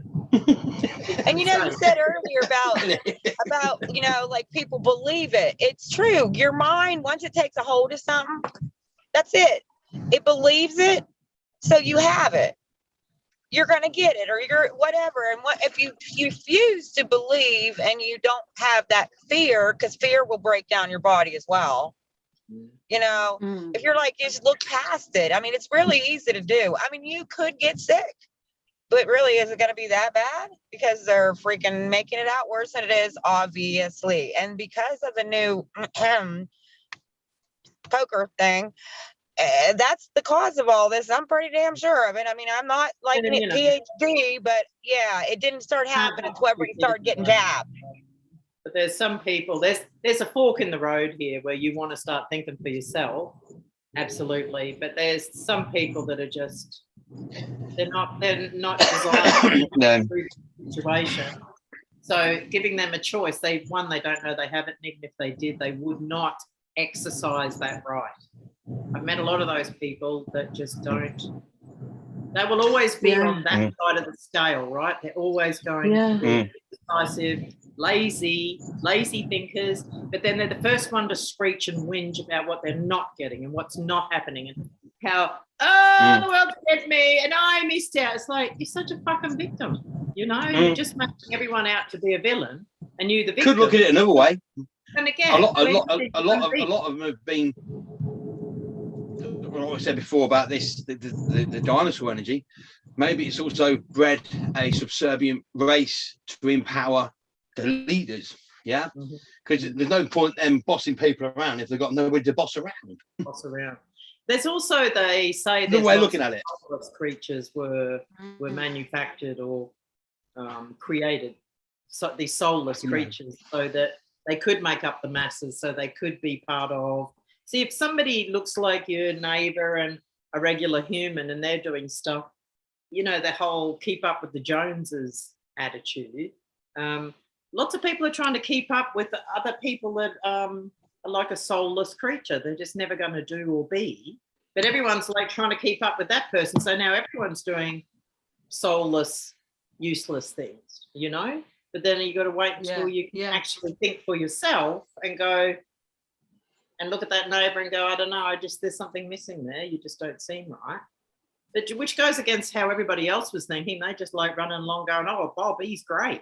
And you know, you said earlier about you know, like people believe it. It's true. Your mind, once it takes a hold of something, that's it. It believes it, so you have it. You're gonna get it, or you're whatever. And what if you refuse to believe and you don't have that fear, because fear will break down your body as well. You know, if you're like, just look past it. I mean, it's really easy to do. I mean, you could get sick, but really, is it going to be that bad? Because they're freaking making it out worse than it is, obviously. And because of the new poker thing, that's the cause of all this. I'm pretty damn sure of it. I mean, I'm not like a PhD, but yeah, it didn't start happening until everybody started getting jabbed. But there's some people, there's a fork in the road here where you want to start thinking for yourself. Absolutely. But there's some people that are just, they're not designed to the situation. So giving them a choice, they don't know they have it. And even if they did, they would not exercise that right. I've met a lot of those people that just don't. They will always be on that side of the scale, right? They're always going to be decisive, lazy thinkers, but then they're the first one to screech and whinge about what they're not getting and what's not happening and how, the world scared me and I missed out. It's like, you're such a fucking victim, you know? You're just making everyone out to be a villain and you the victim. Could look at it another way. And again, a lot of them have been. What I said before about this, the dinosaur energy. Maybe it's also bred a subservient race to empower the leaders. Yeah, because there's no point them bossing people around if they've got nobody to boss around. There's also, they say the way looking at it, creatures were manufactured or created, so these soulless creatures, so that they could make up the masses, so they could be part of. See, if somebody looks like your neighbor and a regular human and they're doing stuff, you know, the whole keep up with the Joneses attitude. Lots of people are trying to keep up with the other people that are like a soulless creature. They're just never going to do or be. But everyone's like trying to keep up with that person. So now everyone's doing soulless, useless things, you know? But then you got to wait until you can actually think for yourself and go and look at that neighbor and go, I don't know, there's something missing there. You just don't seem right. But which goes against how everybody else was thinking. They just like running along going, oh, Bob, he's great.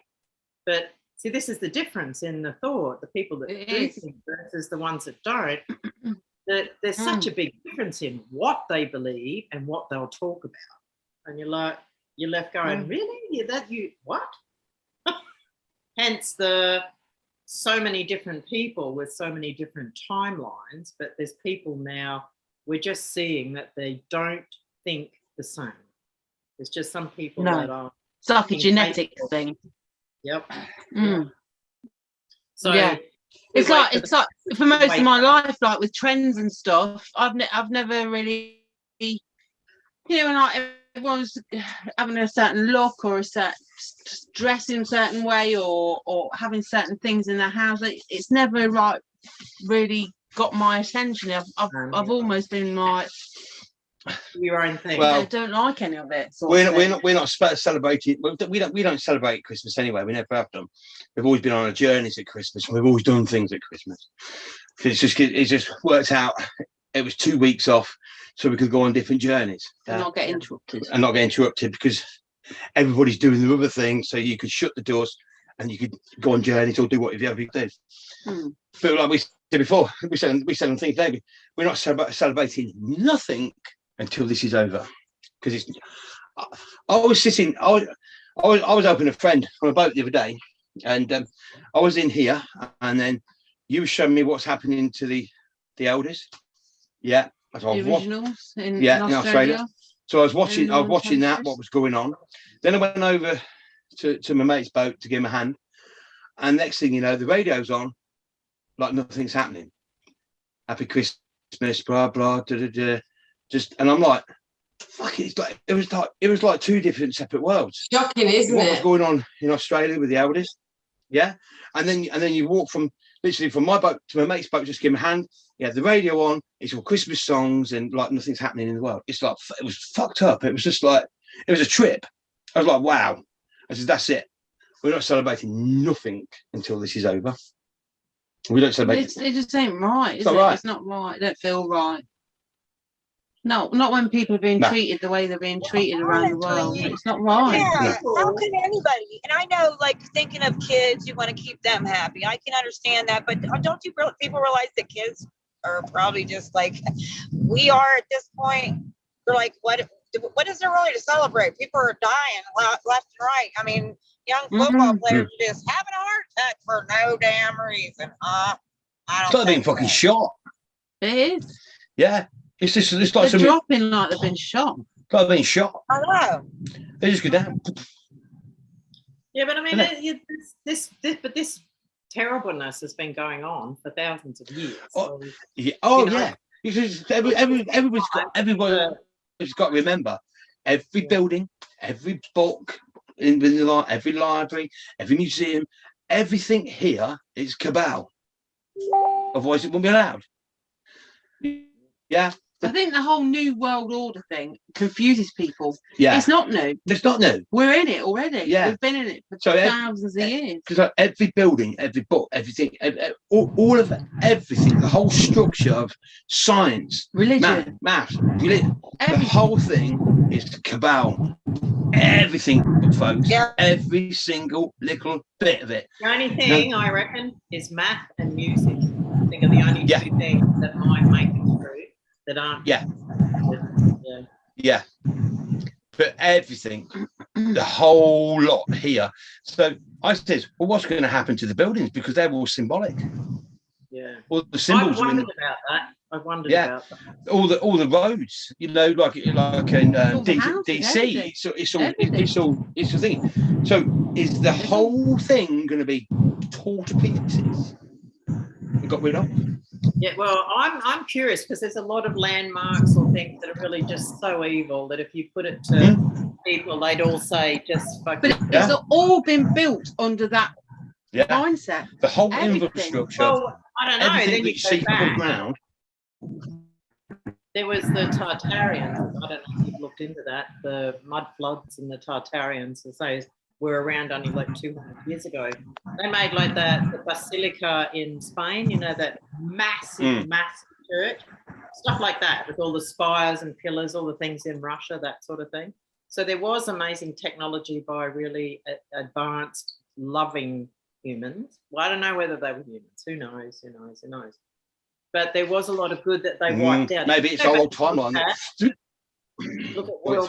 But see, this is the difference in the thought, the people that do think versus the ones that don't. That there's such a big difference in what they believe and what they'll talk about. And you're left going, really? What? Hence so many different people with so many different timelines, but there's people now, we're just seeing that they don't think the same. There's just some people that are. It's like a genetic thing. Yep. So it's like for most of my life, like with trends and stuff, I've never really, you know, like everyone's having a certain look or a certain dress in a certain way or having certain things in their house. It's never like really got my attention. I've almost been like your own thing. Well, I don't like any of it. We're not celebrating. We don't celebrate Christmas anyway. We never have done. We've always been on a journeys at Christmas. We've always done things at Christmas. It just worked out. It was 2 weeks off, so we could go on different journeys and not get interrupted. And not get interrupted because everybody's doing the other thing. So you could shut the doors and you could go on journeys or do whatever you did. But like we said before, we said on things today, we're not celebrating nothing until this is over, because I was helping a friend on a boat the other day, and I was in here, and then you were showing me what's happening to the elders. The originals in Australia. So I was watching that, what was going on. Then I went over to my mate's boat to give him a hand, and next thing you know, the radio's on, like nothing's happening. Happy Christmas, blah blah, da da da. And I'm like, fuck it, it was like two different separate worlds. Shocking, isn't it? What was going on in Australia with the elders? Yeah. And then you walk from my boat to my mate's boat, just give him a hand. You have the radio on, it's all Christmas songs and like nothing's happening in the world. It's like, it was fucked up. It was just like, it was a trip. I was like, wow. I said, that's it. We're not celebrating nothing until this is over. We don't celebrate. It just ain't right, is it? Right. It's not right. It don't feel right. No, not when people are being treated the way they're being treated around the world. It's not right. Yeah, how can anybody? And I know, like, thinking of kids, you want to keep them happy. I can understand that, but don't people realize that kids are probably just like we are at this point? They're like, what is there really to celebrate? People are dying left and right. I mean, young football players are just having a heart attack for no damn reason. I don't. It's like being fucking shot. It is. Yeah. It's like they're dropping like they've been shot. Like being shot. I know. They just go down. Yeah, but I mean, this terribleness has been going on for thousands of years. So, yeah. Everybody's got to remember, every building, every book in the every library, every museum, everything here is cabal. Otherwise, it won't be allowed. Yeah. I think the whole new world order thing confuses people. Yeah, it's not new. It's not new. We're in it already. Yeah, we've been in it for thousands of years. Because every building, every book, everything, all of everything, the whole structure of science, religion, maths, religion, the whole thing is the cabal. Everything, folks. Yeah. Every single little bit of it. The only thing I reckon is math and music. I think are the only two things that might make it through that aren't. Yeah. But everything, the whole lot here. So I said, well, what's going to happen to the buildings? Because they're all symbolic. Yeah. All the symbols. I wondered about that. I wondered about that. All the roads, you know, like in DC, it's the thing. So is the whole thing going to be torn to pieces and got rid of? Yeah, well, I'm curious because there's a lot of landmarks or things that are really just so evil that if you put it to people, they'd all say just fuck. But it's all been built under that mindset. The whole infrastructure. Well, I don't know. Everything then that you see underground. There was the Tartarians. I don't know if you've looked into that. The mud floods and the Tartarians, as those were around only like 200 years ago. They made like the Basilica in Spain, you know, that massive church, stuff like that, with all the spires and pillars, all the things in Russia, that sort of thing. So there was amazing technology by really advanced, loving humans. Well, I don't know whether they were humans. Who knows? But there was a lot of good that they wiped out. Maybe it's our old timeline. Look at world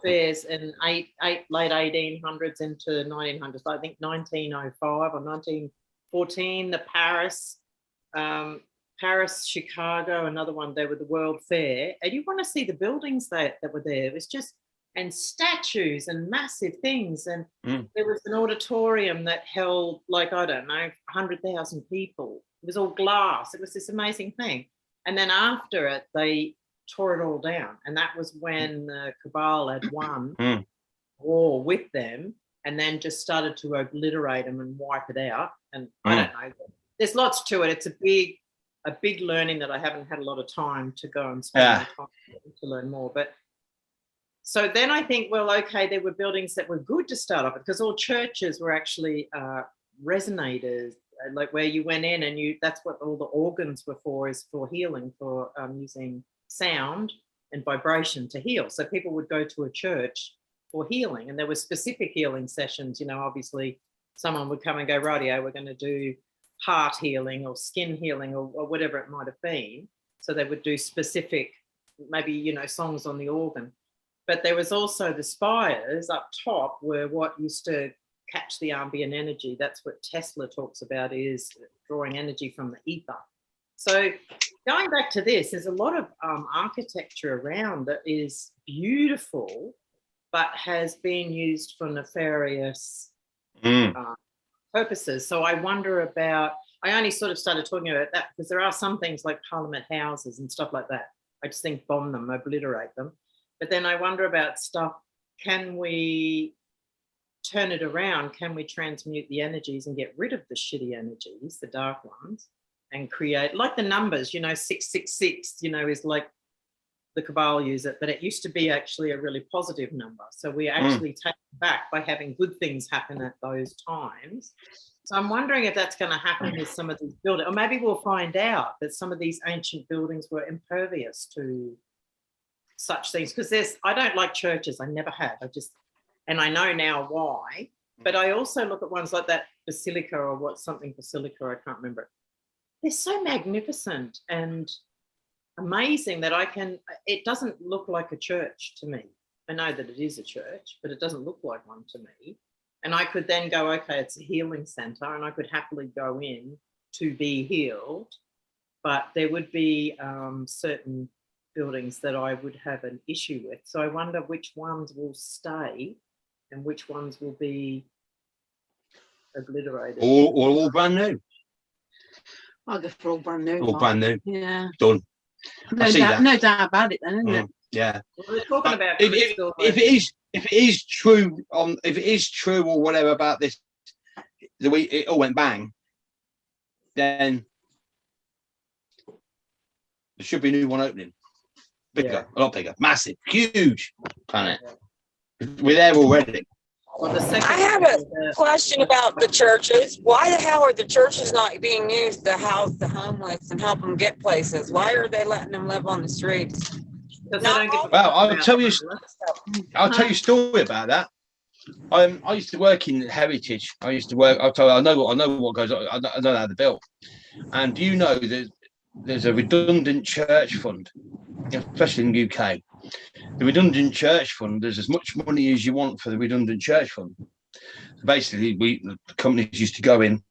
fairs in late 1800s into 1900s. I think 1905 or 1914, the Paris, Chicago, another one. They were the World Fair, and you want to see the buildings that were there. It was just, and statues and massive things, and there was an auditorium that held like, I don't know, 100,000 people. It was all glass. It was this amazing thing. And then after it, they tore it all down. And that was when the cabal had won war with them and then just started to obliterate them and wipe it out. And I don't know. There's lots to it. It's a big learning that I haven't had a lot of time to go and spend my time to learn more. But so then I think, well, okay, there were buildings that were good to start off with because all churches were actually resonators, like where you went in and that's what all the organs were for, is for healing, for using sound and vibration to heal. So people would go to a church for healing, and there were specific healing sessions. You know, obviously someone would come and go, rightio, we're going to do heart healing or skin healing or whatever it might have been. So they would do specific, maybe, you know, songs on the organ. But there was also the spires up top were what used to catch the ambient energy. That's what Tesla talks about, is drawing energy from the ether. So going back to this, there's a lot of architecture around that is beautiful, but has been used for nefarious purposes. So I wonder about, I only sort of started talking about that because there are some things like Parliament houses and stuff like that. I just think bomb them, obliterate them. But then I wonder about stuff, can we turn it around? Can we transmute the energies and get rid of the shitty energies, the dark ones, and create, like the numbers, you know, 666, you know, is like the cabal use it, but it used to be actually a really positive number. So we actually take it back by having good things happen at those times. So I'm wondering if that's going to happen with some of these buildings, or maybe we'll find out that some of these ancient buildings were impervious to such things. Because I don't like churches. I never have. And I know now why. But I also look at ones like that Basilica or Basilica, I can't remember. They're so magnificent and amazing that it doesn't look like a church to me. I know that it is a church, but it doesn't look like one to me. And I could then go, okay, it's a healing center, and I could happily go in to be healed. But there would be certain buildings that I would have an issue with. So I wonder which ones will stay and which ones will be obliterated. All brand new. I'll go for all brand new. All brand new. Yeah. Done. No doubt about it then, isn't it? Yeah. Well, we're talking about if it is true or whatever about this, the way it all went bang, then There should be a new one opening. Bigger, a lot bigger, massive, huge planet. We're there already. Well, I have a question about the churches. Why the hell are the churches not being used to house the homeless and help them get places? Why are they letting them live on the streets? Well, I'll tell you a story about that. I used to work in Heritage. I used to work. I know what goes on. I know how they're built. And do you know that there's a redundant church fund, especially in the UK? The redundant church fund, there's as much money as you want for the redundant church fund. Basically, the companies used to go in,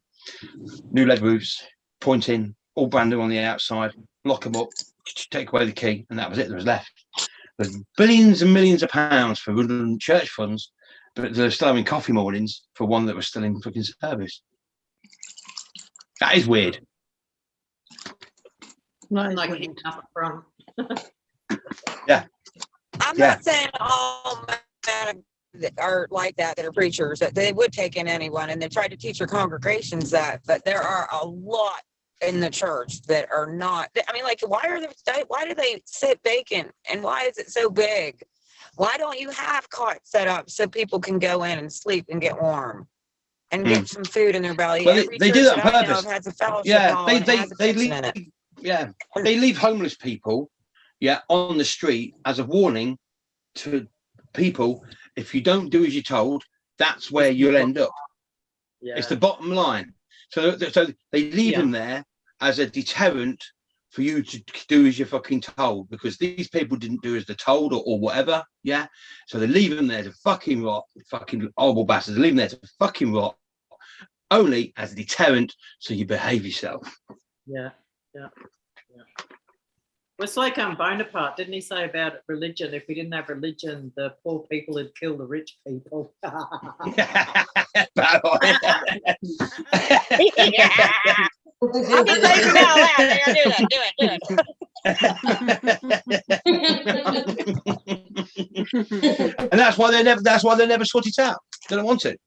new lead roofs, point in, all brand new on the outside, lock them up, take away the key, and that was it. There was left. There's billions and millions of pounds for redundant church funds, but they're still having coffee mornings for one that was still in fucking service. That is weird. Like up front. Yeah. I'm not saying all men are like that are preachers, that they would take in anyone and they try to teach their congregations that, but there are a lot in the church that are not. I mean, like, why do they sit vacant, and why is it so big? Why don't you have cots set up so people can go in and sleep and get warm and get some food in their belly? Well, they do that on purpose. Has a fellowship hall they leave homeless people on the street as a warning to people. If you don't do as you're told, that's where you'll end up. It's the bottom line. So they leave them there as a deterrent for you to do as you're fucking told, because these people didn't do as they're told or whatever. So they leave them there to fucking rot. Fucking horrible bastards. They leave them there to fucking rot, only as a deterrent so you behave yourself. Well, it's like Bonaparte, didn't he say about religion? If we didn't have religion, the poor people would kill the rich people. I'm just saying it out loud. Do it. And that's why they never sort it out. They don't want it.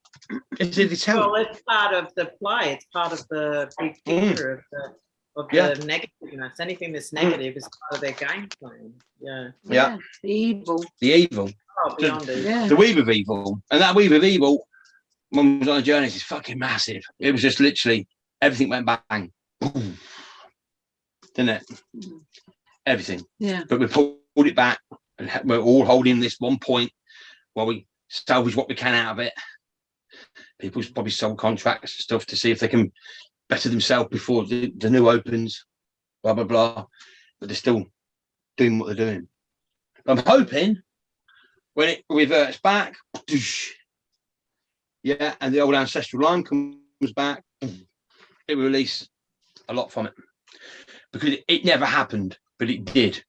It's a deterrent. Well, it's part of the play. It's part of the big picture of the negativeness. Anything that's negative is part of their game plan. The evil. Oh, beyond it. The weave of evil. And that weave of evil, when was on a journey, is fucking massive. It was just literally everything went bang. Boom. Didn't it? Everything. But we pulled it back, and we're all holding this one point while we salvage what we can out of it. People's probably sold contracts and stuff to see if they can better themselves before the new opens, blah blah blah, but they're still doing what they're doing. I'm hoping when it reverts back, and the old ancestral line comes back, it will release a lot from it, because it never happened, but it did.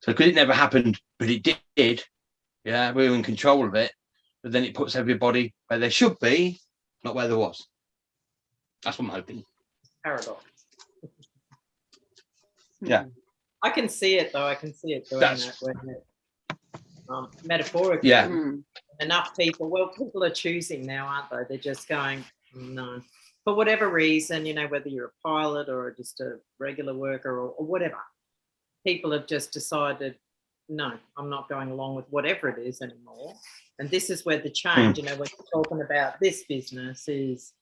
So because it never happened, but it did, we're in control of it, but then it puts everybody where they should be, not where there was. That's what I'm hoping. Paradox. I can see it though. I can see it doing that metaphorically. Enough people. Well, people are choosing now, aren't they? They're just going, no, for whatever reason. Whether you're a pilot or just a regular worker or whatever. People have just decided, no, I'm not going along with whatever it is anymore. And this is where the change. When you're talking about this business is.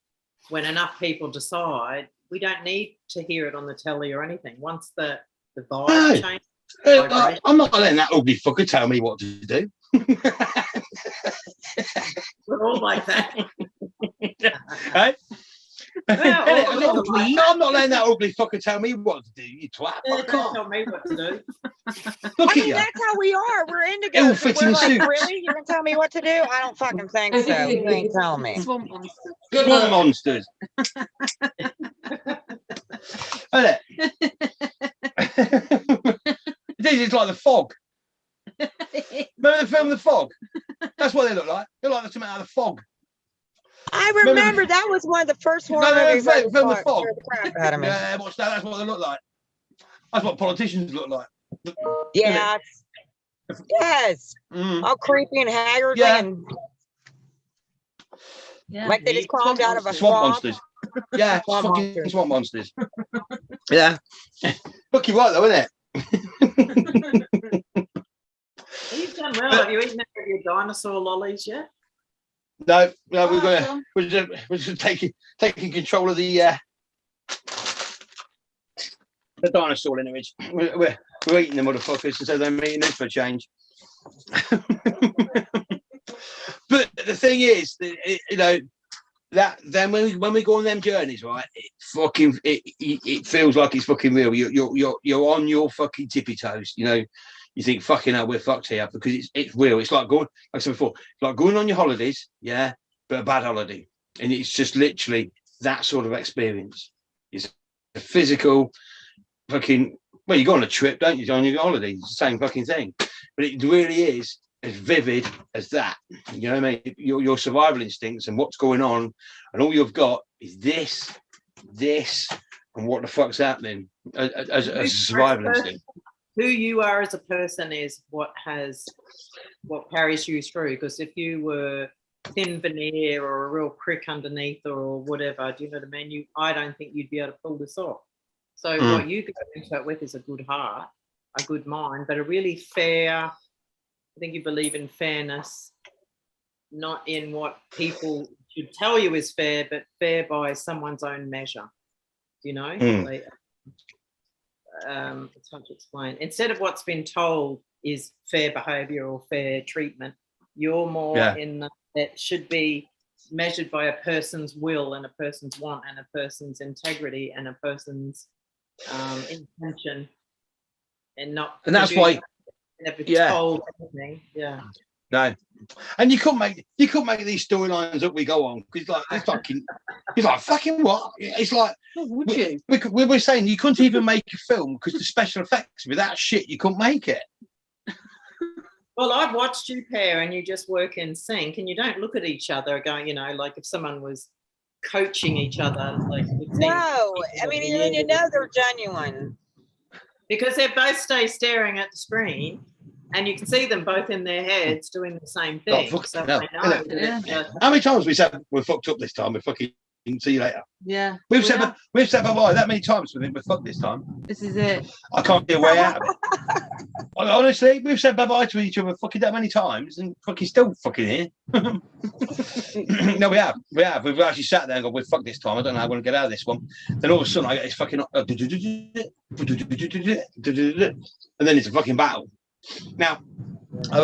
When enough people decide, we don't need to hear it on the telly or anything. Once the vibe changes. I'm not letting that ugly fucker tell me what to do. We're all like that. Hey? I'm not letting that ugly fucker tell me what to do, you twat. Can't tell me what to do. Look at you. That's how we are. We're indigo. Ill-fitting suits. Really? You can tell me what to do? I don't fucking think so. You ain't telling me. Swamp monsters. Swamp monsters. Isn't it? It's like the Fog. Remember the film The Fog? That's what they look like. They're like something out of the fog. I remember that was one of the first horror movies. Film The Fog. Yeah, watch that. That's what they look like. That's what politicians look like. Yeah. Yes. All creepy and haggard. Like they just crawled out of a swamp monsters. Swamp monsters. Yeah. Look, fucking right though, isn't it? You've done well. Have you eaten any of your dinosaur lollies yet? No, we're just taking control of the dinosaur lineage. We're eating the motherfuckers, so they're eating them for a change. But the thing is, you know, that then when we go on them journeys, right? It feels like it's fucking real. You're on your fucking tippy toes. You know, you think fucking hell, we're fucked here because it's real. It's like going, like I said before, like going on your holidays, yeah, but a bad holiday, and it's just literally that sort of experience. It's a physical fucking. Well, you go on a trip, don't you? On your holiday, it's the same fucking thing, but it really is as vivid as that. You know what I mean? Your survival instincts and what's going on, and all you've got is this, and what the fuck's happening as a survival instinct. Who you are as a person is what carries you through. Because if you were thin veneer or a real prick underneath or whatever, do you know what I mean? I don't think you'd be able to pull this off. So what you go into it with is a good heart, a good mind, but a really fair. I think you believe in fairness, not in what people should tell you is fair, but fair by someone's own measure. You know, it's hard to explain. Instead of what's been told is fair behaviour or fair treatment, you're more in that should be measured by a person's will and a person's want and a person's integrity and a person's intention, and that's why. Never told anything. Yeah. No, and you couldn't make these storylines that we go on because it's like fucking what? It's like would you? We were saying you couldn't even make a film because the special effects with that shit you couldn't make it. Well, I've watched you pair and you just work in sync and you don't look at each other going, you know, like if someone was coaching each other, like no, I mean you know they're genuine. Because they both stay staring at the screen and you can see them both in their heads doing the same thing. How many times we said we're fucked up this time? We're fucking see you later. Yeah. We've said bye-bye that many times. We think we're fucked this time. This is it. I can't get a way out of it. Honestly, we've said bye-bye to each other fucking that many times and fucking still fucking here. No, we have. We've actually sat there and gone, we're fucked this time. I don't know how I'm going to get out of this one. Then all of a sudden I get this fucking and then it's a fucking battle. Now, a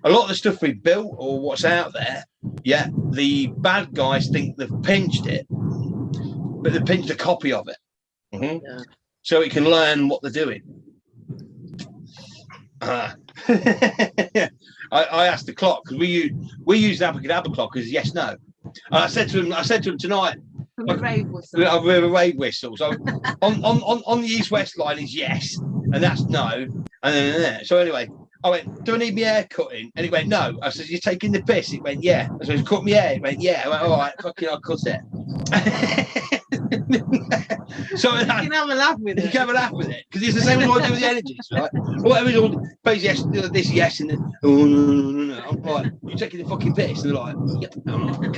lot of the stuff we built or what's out there, the bad guys think they've pinched it, but they've pinched a copy of it. So it can learn what they're doing. I asked the clock because we use the Abracadabra clock as yes, no. And I said to him tonight, a rave whistle. A rave whistle. So on the east-west line is yes, and that's no. And then so anyway, I went, do I need my hair cutting? And he went, no. I said, you're taking the piss. It went, yeah. I said, cut my hair. It went, yeah. I went, all right, fucking I'll cut it. So you can have a laugh with it. You can have a laugh with it. Because it's the same as what I do with the energies, right? Whatever plays yes, this yes, and then, oh, no. I'm like, you're taking the fucking piss. And they're like, yep. I'm like,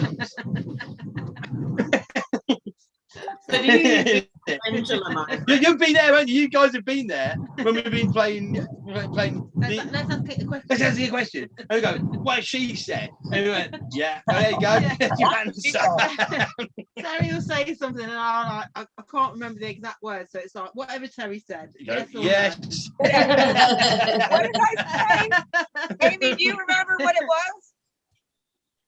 so do you you've been there, haven't you? You guys have been there when we've been playing. Let's ask it a question. Let's ask you a question. And we go, what she said? And we went, yeah. Oh, there you go. Terry will say something, and I can't remember the exact words, so it's like whatever Terry said. Yes. What did I say? Amy, do you remember what it was?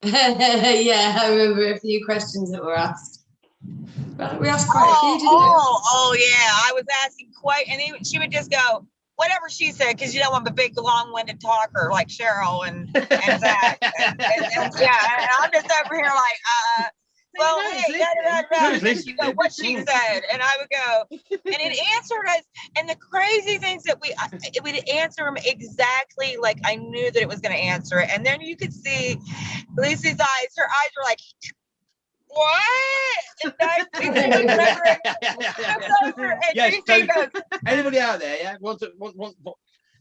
Yeah, I remember a few questions that were asked. We asked quite a few, didn't we? Oh, yeah. I was asking quite, and she would just go, whatever she said, because you know I'm a big, long-winded talker like Cheryl and Zach. and I'm just over here like, well, hey, you go, what she said, and I would go, and it answered us. And the crazy things that it would answer them exactly like I knew that it was going to answer it. And then you could see Lucy's eyes; her eyes were like, what? Anybody out there? Yeah, want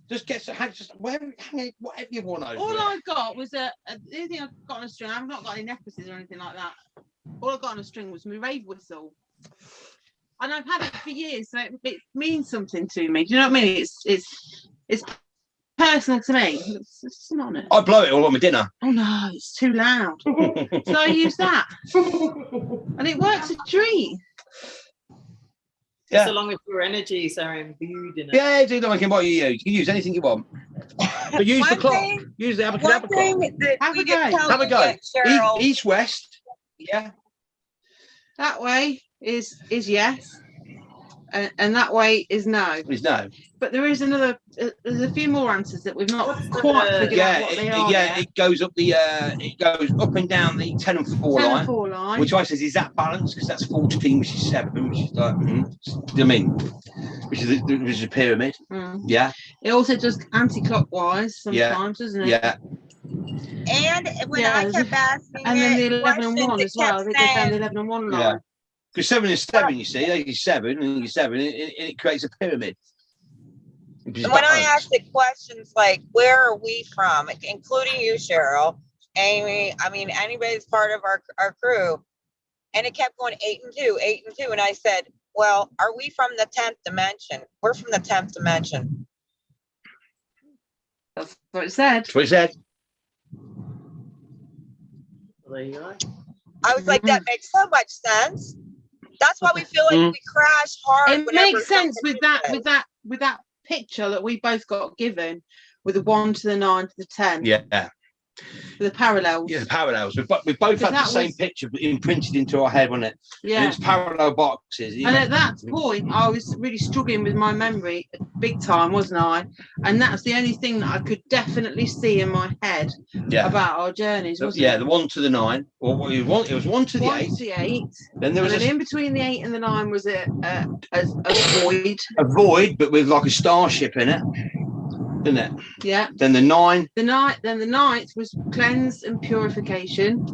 just get whatever you want over. All I got was the only thing I've got on a string. I've not got any necklaces or anything like that. All I got on a string was my rave whistle. and I've had it for years, so it means something to me. Do you know what I mean? It's personal to me. It's not it. I blow it all on my dinner. Oh no, it's too loud. So I use that, and it works a treat. Yeah. So long as your energies are imbued in it. Yeah, do like what you use. You can use anything you want. But use the clock. Use the Abracadabra clock. Have a go. East, west. Yeah. That way is yes. And that way is no. Is no. But there is another. There's a few more answers that we've not quite figured out what they are. Yeah, it goes up it goes up and down the 10 and 4 line. Which I says is that balance because that's 14, which is 7, which is like, I mean, which is a pyramid. Yeah. It also does anti-clockwise sometimes, doesn't it? Yeah. And when I kept asking, and then the 11 and 1 as well. They go down the 11 and 1 line. Yeah. Because 7 is 7, you see, 8 is 7, and 7, it creates a pyramid. And when I asked the questions like, where are we from, including you, Cheryl, Amy, I mean, anybody's part of our crew, and it kept going 8 and 2, 8 and 2. And I said, well, are we from the 10th dimension? We're from the 10th dimension. That's what it said. That's what it said. There you go. I was like, that makes so much sense. That's why we feel like we crash hard. It makes sense with that picture that we both got given with the 1 to the 9 to the 10. Yeah. The parallels. Yeah, the parallels. We both had the same picture imprinted into our head, wasn't it? Yeah. And it's parallel boxes. And at that point, I was really struggling with my memory big time, wasn't I? And that's the only thing that I could definitely see in my head about our journeys, wasn't it? The 1 to the 9. Or it was 1 to the 8. 1 to the 8. Then there was in between the 8 and the 9 was a void. A void, but with like a starship in it. Isn't it? Yeah. Then the 9. Then the 9th was cleanse and purification.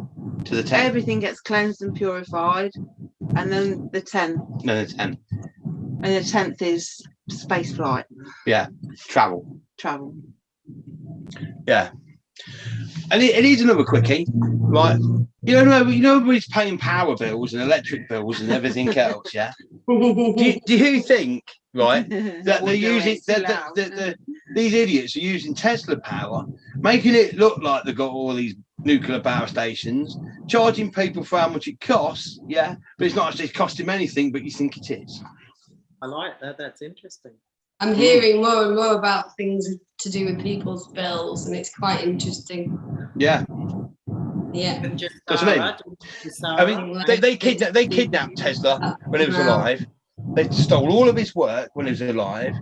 To the 10. Everything gets cleansed and purified. And then the 10th. No, the 10. And the 10th is space flight. Yeah. Travel. Yeah. And it is another quickie. Like, you know, everybody's paying power bills and electric bills and everything else, yeah? Do you think, right, that they're using these idiots are using Tesla power, making it look like they've got all these nuclear power stations, charging people for how much it costs, yeah, but it's not actually costing anything, but you think it is. I like that. That's interesting. I'm hearing more and more about things to do with people's bills, and it's quite interesting. Yeah. Yeah. That's what I mean. They kidnapped Tesla when he was alive. They stole all of his work when he was alive.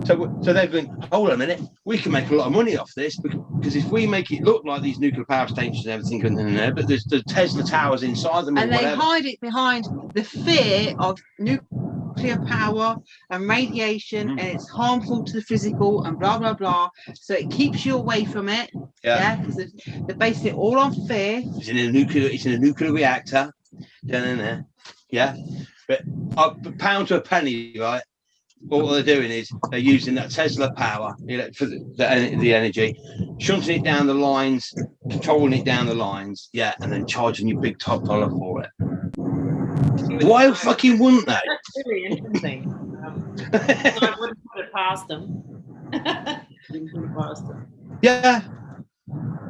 So they've been, hold on a minute, we can make a lot of money off this because if we make it look like these nuclear power stations and everything in there, but there's the Tesla towers inside them. And they hide it behind the fear of nuclear power and radiation, and it's harmful to the physical and blah blah blah. So it keeps you away from it. Yeah, because they're basing it all on fear. It's in a nuclear reactor. Yeah, but pound to a penny, right? What they're doing is they're using that Tesla power for the energy, shunting it down the lines, controlling it down the lines, and then charging you big top dollar for it. Why fucking wouldn't they? That's really interesting. I wouldn't put it past them. Yeah.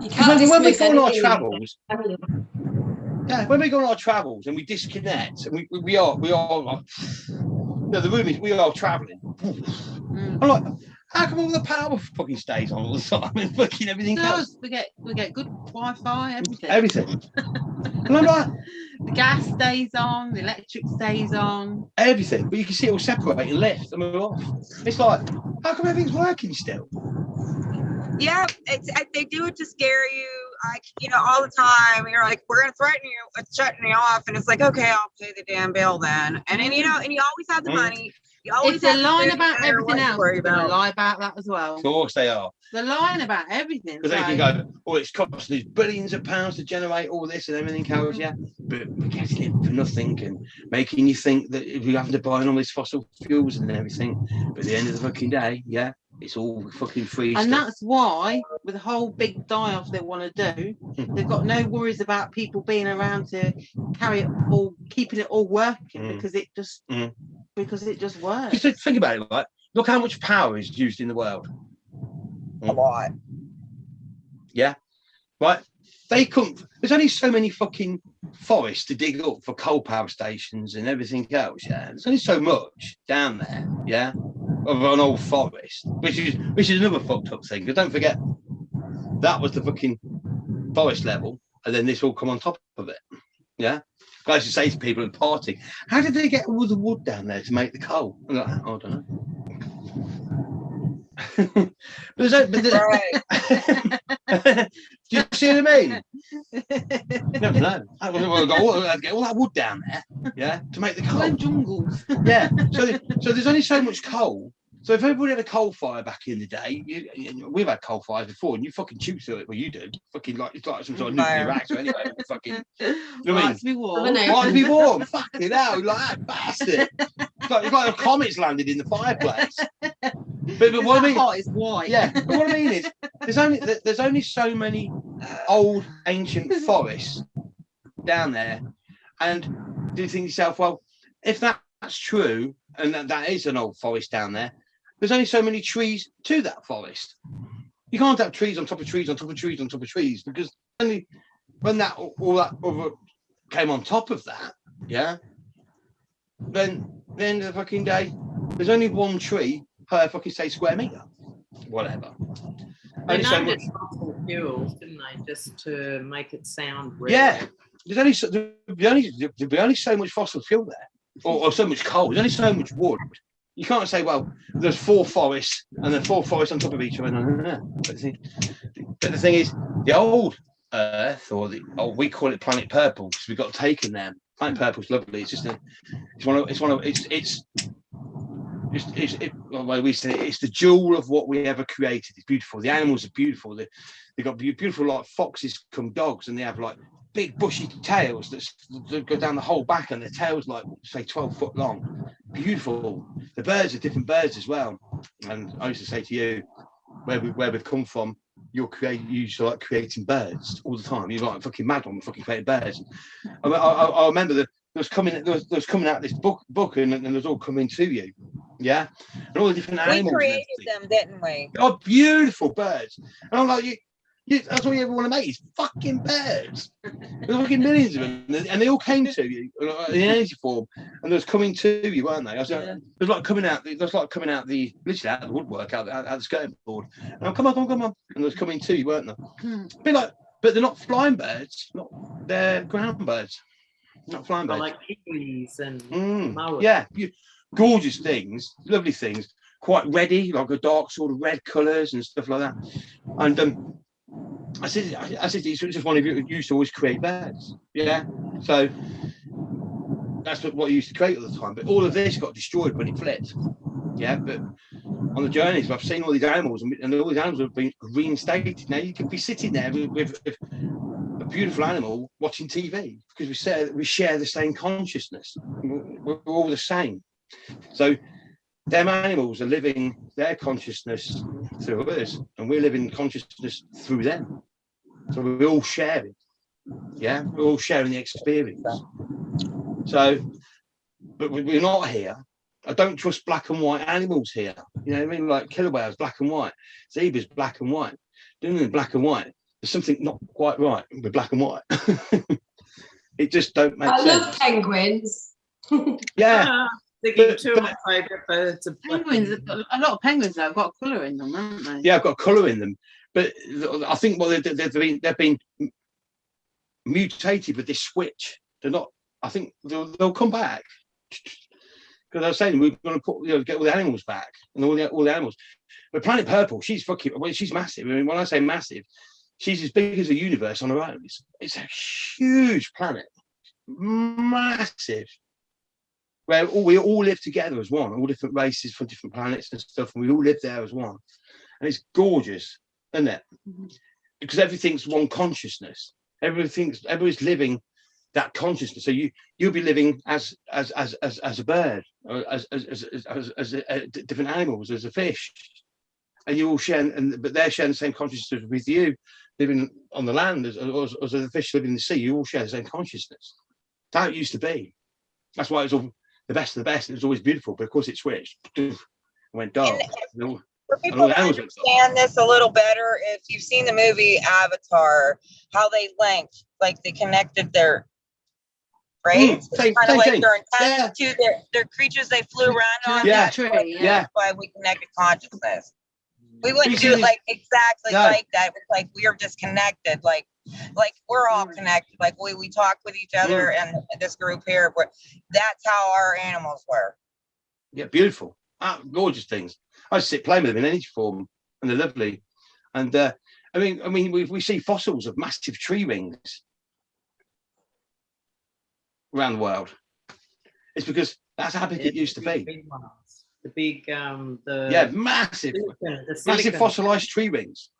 Because when we go on our travels, when we go on our travels and we disconnect, and we are like, no, the room is we are traveling. I'm like, how come all the power fucking stays on all the time and fucking everything else? We get good Wi-Fi, everything. Everything. And I'm like, the gas stays on, the electric stays on. Everything, but you can see it all separate and left and move off. It's like, how come everything's working still? Yeah, they do it to scare you, like, all the time. You're like, we're gonna threaten you with shutting you off, and it's like, okay, I'll pay the damn bill then. And then and you always have the money. You always they're lying about everything else. They're gonna lie about that as well. Of course they are. They're lying about everything. Because they can go, it's costing us billions of pounds to generate all this and everything else, but we're getting it for nothing and making you think that we're having to buy all these fossil fuels and everything. But at the end of the fucking day, It's all fucking free and stuff. that's why with the whole big die-off they want to do, they've got no worries about people being around to carry it all, keeping it all working, because it just works. Just think about it, right? Look how much power is used in the world. A lot. Yeah, right. They couldn't. There's only so many fucking forests to dig up for coal power stations and everything else. Yeah, there's only so much down there. Yeah, of an old forest, which is another fucked up thing. Because don't forget, that was the fucking forest level, and then this all come on top of it. Yeah, I used to say to people at the party, "How did they get all the wood down there to make the coal?" I'm like, "I don't know." Do you see what I mean? Never know. I'd get all that wood down there, yeah, to make the coal. Jungles. Yeah. So there's only so much coal. So if everybody had a coal fire back in the day, we've had coal fires before, and you fucking shoot through it. Well, you do. Fucking like it's like some sort of nuclear reactor anyway. Fucking. You know what I mean? To be warm. Right to be warm. Fucking hell, like that bastard. It's like a comet's landed in the fireplace. But what I mean, hot is white. Yeah. But what I mean is, there's only so many old ancient forests down there, and do you think to yourself, well, if that's true, and that is an old forest down there, there's only so many trees to that forest. You can't have trees on top of trees on top of trees on top of trees, because only when all that other came on top of that, yeah, then at the end of the fucking day, there's only one tree per fucking say square meter, whatever. They only so named much. it fossil fuels, didn't they, just to make it sound real? Yeah, there'll be only so much fossil fuel there, or so much coal. There's only so much wood. You can't say, well, there's 4 forests and then 4 forests on top of each other. No. But the thing is, the old Earth, or we call it Planet Purple because we got taken there. Planet Purple's lovely. It's just it's the jewel of what we ever created. It's beautiful. The animals are beautiful. They've got beautiful, like foxes come dogs, and they have like big bushy tails that go down the whole back, and their tails like say 12 foot long. Beautiful. The birds are different birds as well. And I used to say to you, where we've come from, you used to like creating birds all the time. You're like fucking mad on fucking creating birds. I remember there was coming out this book and it was all coming to you. Yeah. And all the different animals. We created them, didn't we? Oh, beautiful birds. And I'm like, that's all you ever want to make is fucking birds. There's fucking millions of them, and they all came to you in energy form, and they was coming to you, weren't they? It was like coming out. It was like coming out literally out of the woodwork, out the skirting board. And come on, and they was coming to you, weren't they? But they're not flying birds. They're ground birds. Not flying birds. Like kiwis and mowers. Yeah, gorgeous things, lovely things. Quite reddy, like a dark sort of red colours and stuff like that. And I said, it's just one of you used to always create birds. Yeah. So that's what you used to create all the time. But all of this got destroyed when it flipped. Yeah. But on the journeys, I've seen all these animals, and all these animals have been reinstated. Now you can be sitting there with a beautiful animal watching TV because we share the same consciousness. We're all the same. So them animals are living their consciousness through us, and we're living consciousness through them. So we all share it. Yeah, we're all sharing the experience. So, but we're not here. I don't trust black and white animals here. You know what I mean? Like killer whales, black and white. Zebras, black and white. Doing black and white. There's something not quite right with black and white. It just don't make sense. I love penguins. Yeah. Penguins, a lot of penguins have got colour in them, haven't they? Yeah, I've got colour in them, but I think they've been mutated with this switch. They're not. I think they'll come back because I was saying we're going to get all the animals back and all the animals. But Planet Purple, she's massive. I mean, when I say massive, she's as big as the universe on her own. It's a huge planet, massive. Where we all live together as one, all different races from different planets and stuff, and we all live there as one. And it's gorgeous, isn't it? Mm-hmm. Because everything's one consciousness. Everybody's living that consciousness. So you'll be living as a bird, or as different animals, as a fish, and you all share, but they're sharing the same consciousness with you, living on the land as the fish living in the sea. You all share the same consciousness. That's how it used to be. That's why it was all the best of the best. It was always beautiful, but of course it switched. It went dark. For people to understand this a little better, if you've seen the movie Avatar, how they linked, like they connected their right? Kind of like their antennas to their creatures they flew around on. Yeah. That's why we connected consciousness. We wouldn't do it like exactly like that. It's like we're disconnected. Like we're all connected. Like we talk with each other and this group here, but that's how our animals were. Yeah, beautiful. Gorgeous things. I just sit playing with them in any form, and they're lovely. And I mean, we see fossils of massive tree rings around the world. It's because that's how big it used to be. The big, massive, massive fossilized tree rings.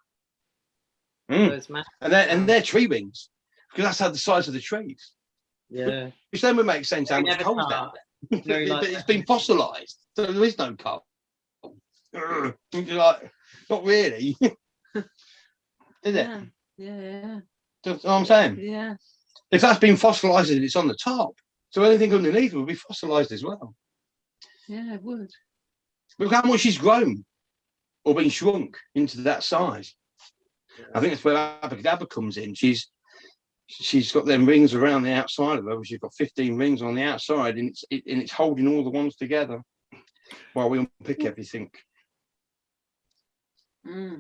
And they're tree rings because that's how the size of the trees. Yeah, which then would make sense how much coal's down there. But it's been fossilized, so there is no coal. Like, not really, is it? Yeah. That's what I'm saying. Yeah. If that's been fossilized and it's on the top, so anything underneath will be fossilized as well. Yeah, it would. Look how much she's grown or been shrunk into that size. Yeah. I think that's where Abracadabra comes in. She's got them rings around the outside of her. She's got 15 rings on the outside, and it's holding all the ones together while we unpick everything. Yeah.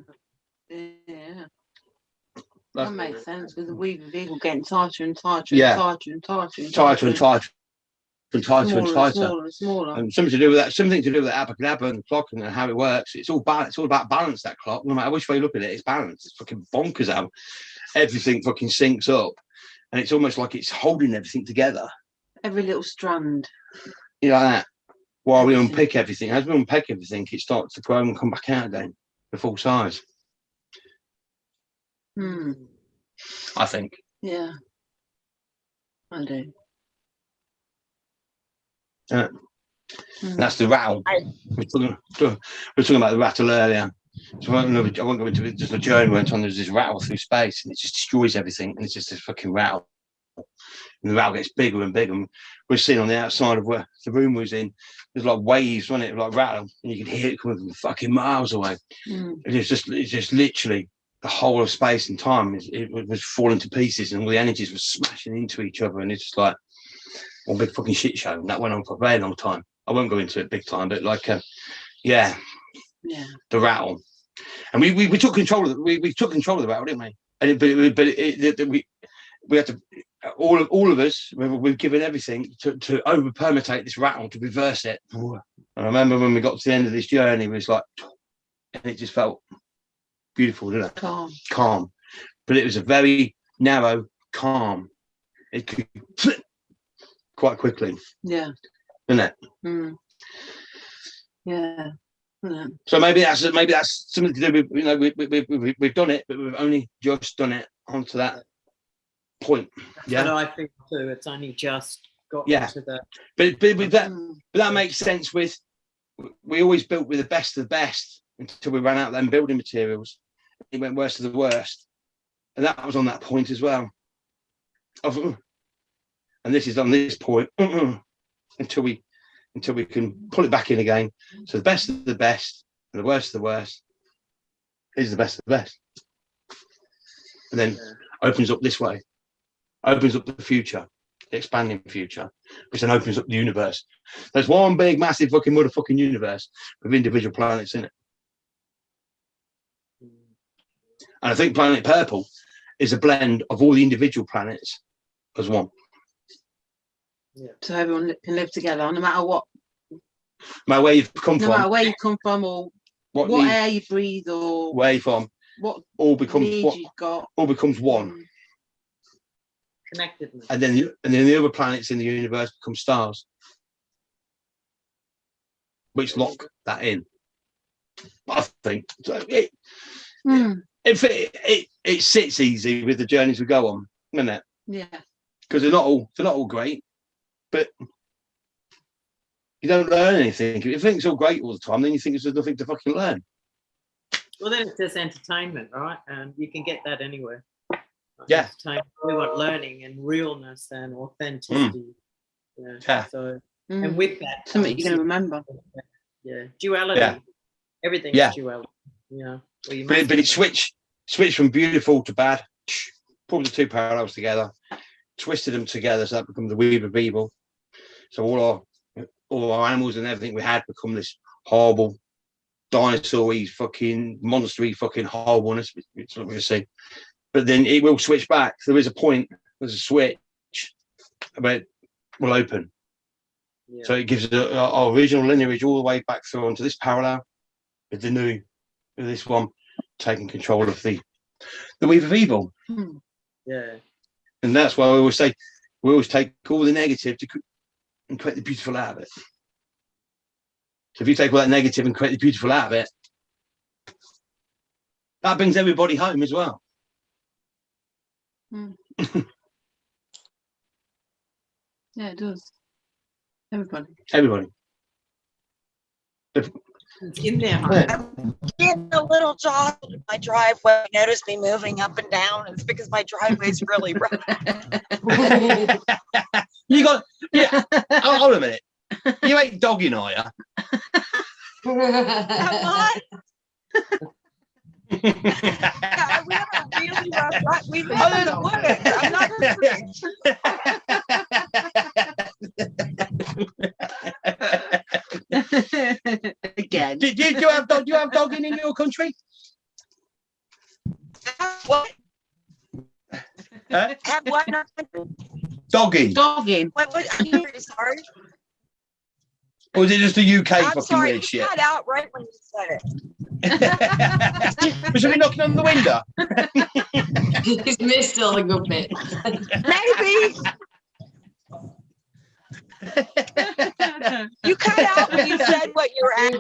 That makes sense with the weaving vehicle getting tighter and tighter and smaller. And something to do with that Abracadabra and the clock and how it works. It's all about balance, that clock. No matter which way you look at it, it's balanced. It's fucking bonkers how everything fucking syncs up, and it's almost like it's holding everything together. Every little strand. Yeah, like that. While we unpick everything, as we unpick everything, it starts to grow and come back out again, the full size. I think. Yeah, I do. That's the rattle. We're talking about the rattle earlier. So I won't go into it. Just a journey went on. There's this rattle through space, and it just destroys everything. And it's just this fucking rattle. And the rattle gets bigger and bigger. And we're seeing on the outside of where the room was in, there's like waves, wasn't it? Like rattle, and you could hear it coming from fucking miles away. And it's just literally the whole of space and time. It was falling to pieces, and all the energies were smashing into each other, and it's just like one big fucking shit show. And that went on for a very long time. I won't go into it big time, but like, the rattle. And we took control of it. We took control of the rattle, didn't we? And we had to. All of us, we've given everything to over permutate this rattle, to reverse it. And I remember when we got to the end of this journey, it was like, and it just felt beautiful, didn't it? Calm. But it was a very narrow calm. It could flip quite quickly. Yeah. Isn't it? Yeah. So maybe that's something to do with, we've done it, but we've only just done it onto that point. That's what I think too. It's only just got into the. But that makes sense. With we always built with the best of the best until we ran out of them building materials. It went worse to the worst, and that was on that point as well. And this is on this point until we can pull it back in again. So the best of the best and the worst of the worst is the best of the best, and then opens up this way. Opens up the future, the expanding future, which then opens up the universe. There's one big, massive fucking motherfucking universe with individual planets in it. And I think Planet Purple is a blend of all the individual planets as one. Yeah. So everyone can live together, no matter what. No matter where you've come from. No matter where you come from, or what air you breathe, or where you're from. What all becomes you've got. All becomes one. Connectedness. And then the other planets in the universe become stars, which lock that in. I think so it sits easy with the journeys we go on, doesn't it? Yeah. Because they're not all great, but you don't learn anything. If you think it's all great all the time, then you think there's nothing to fucking learn. Well, then it's just entertainment, right? And you can get that anywhere. Yeah. We want learning and realness and authenticity. Yeah. So, and with that, something you're going to remember. Yeah, duality. Yeah. Everything is duality. But it switched from beautiful to bad. Pulled the two parallels together, twisted them together, so that becomes the weave of evil. So all our animals and everything we had become this horrible, dinosaur-y, fucking monster-y, fucking horribleness. It's not going to see. But then it will switch back. There is a point. There's a switch, but it will open. Yeah. So it gives our original lineage all the way back through onto this parallel with the new, with this one taking control of the weave of evil. Yeah. And that's why we always say we always take all the negative and create the beautiful out of it. So if you take all that negative and create the beautiful out of it, that brings everybody home as well. Yeah, it does. Everybody. In there. I'm getting a little jog in my driveway. Notice me moving up and down. It's because my driveway's really rough. You got, hold a minute. You ain't dogging, are you? I'm not. Yeah, we have a really rough drive. We live in the woods. I'm not. Again. Do you have dogging in your country? What? Have what? Dogging. What? I'm sorry. Or is it just a UK I'm fucking sorry, weird you shit? cut out right when you said it. Was somebody knocking on the window? He's missed all the good bit. Maybe. You cut out when you said what you were at.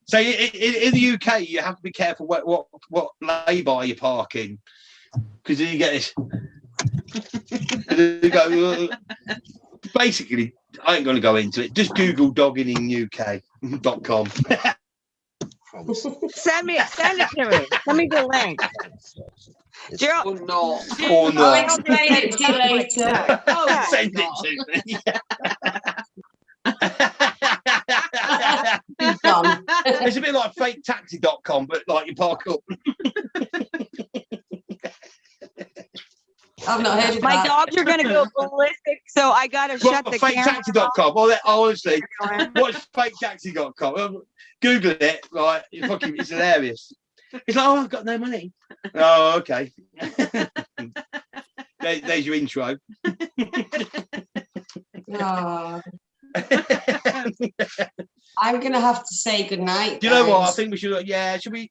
So in the UK, you have to be careful what lay-by you're parking, because you get this. Basically, I ain't going to go into it. Just Google dogginguk.com. Send it to me. Send me the link. Or not. I'll explain it to you later. Send it to me. It's a bit like faketaxi.com, but like you park up. I've not heard of My that. dogs are going to go ballistic, so I got to shut the camera. Faketaxi.com. Well, honestly, watch faketaxi.com. Google it. Like, it's hilarious. It's like, I've got no money. Oh, okay. There's your intro. Oh. I'm going to have to say goodnight. Do you know what? I think we should. Yeah, should we?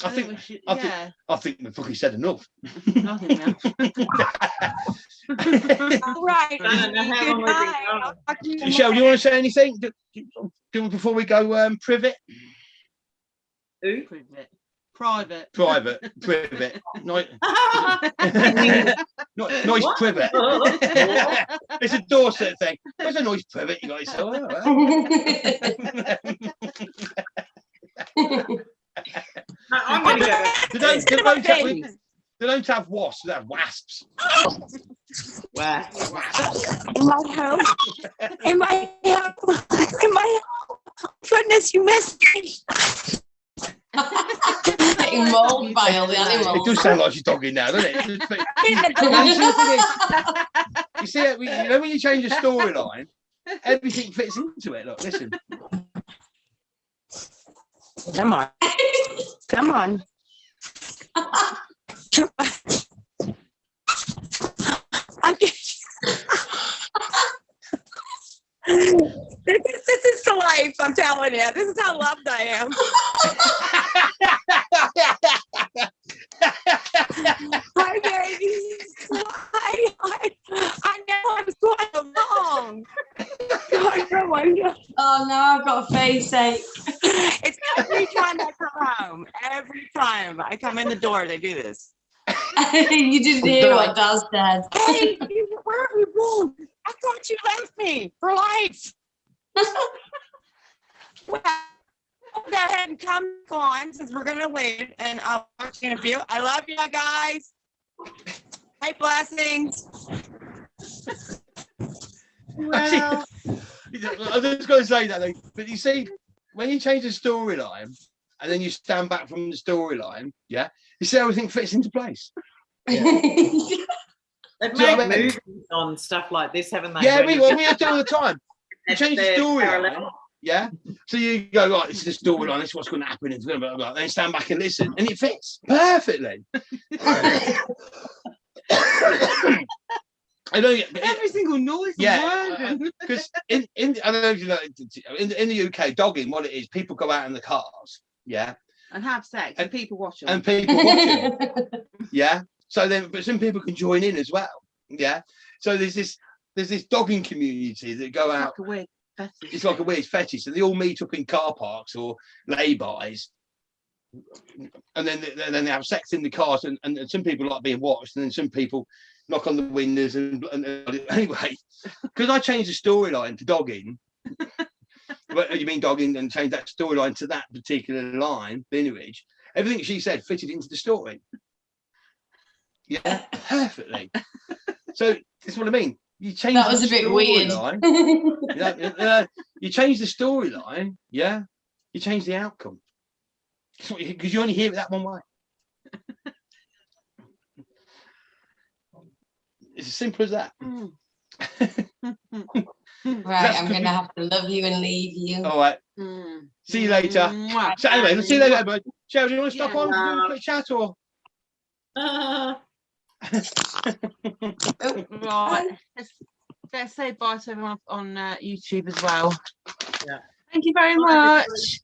I think we fucking said enough. I think All right. Michelle, do you want to say anything before we go privet? Who? Private. Privet. Nice privet. It's a Dorset thing. There's a nice privet you guys saw. I'm going to go. They don't have wasps, they have wasps. Wasps. In my home. Goodness, you missed me. Getting mauled by all the animals. It does sound like she's dogging now, doesn't it? You see, when you change a storyline, everything fits into it. Look, listen. Come on. Come on. This is the life, I'm telling you. This is how loved I am. Hi, babies. Hi. I know I'm going along. Oh, no, I've got a face ache. It's every time I come home. Every time I come in the door, they do this. You didn't hear what Dad said. Hey, where have you been? I thought you left me for life. Well, we'll go ahead and come on since we're going to leave, and I'll watch you in a few. I love you guys. Hey, blessings. Well, I was just going to say that, but you see, when you change the storyline and then you stand back from the storyline, yeah, you see everything fits into place. Yeah. They've made movies on stuff like this, haven't they? Yeah, we have to all the time. You change the storyline, yeah. So you go, right, this is the storyline, this is what's going to happen, blah, blah, blah. Then stand back and listen, and it fits perfectly. I know every single noise. Yeah, because I don't know if you know, in the UK, dogging, what it is, people go out in the cars, yeah, and have sex, and people watch them, yeah. So then, but some people can join in as well, yeah. So there's this dogging community that go out. Like a weird fetish. It's like a weird fetish, and they all meet up in car parks or lay-bys, and then they have sex in the cars, and some people like being watched, and then some people knock on the windows and anyway, because I changed the storyline to dogging. But you mean dogging, and change that storyline to that particular line, the image. Everything she said fitted into the story. Yeah, perfectly. So that's what I mean. You change that was a bit weird. You change the storyline, yeah. You change the outcome because you only hear it that one way. It's as simple as that. Right, I'm going to have to love you and leave you. All right. See you later. So anyway, let's see you later, bud. Cheryl, do you want to stop on and do a quick chat or? Right. Let's say bye to everyone on YouTube as well. Yeah. Thank you very much.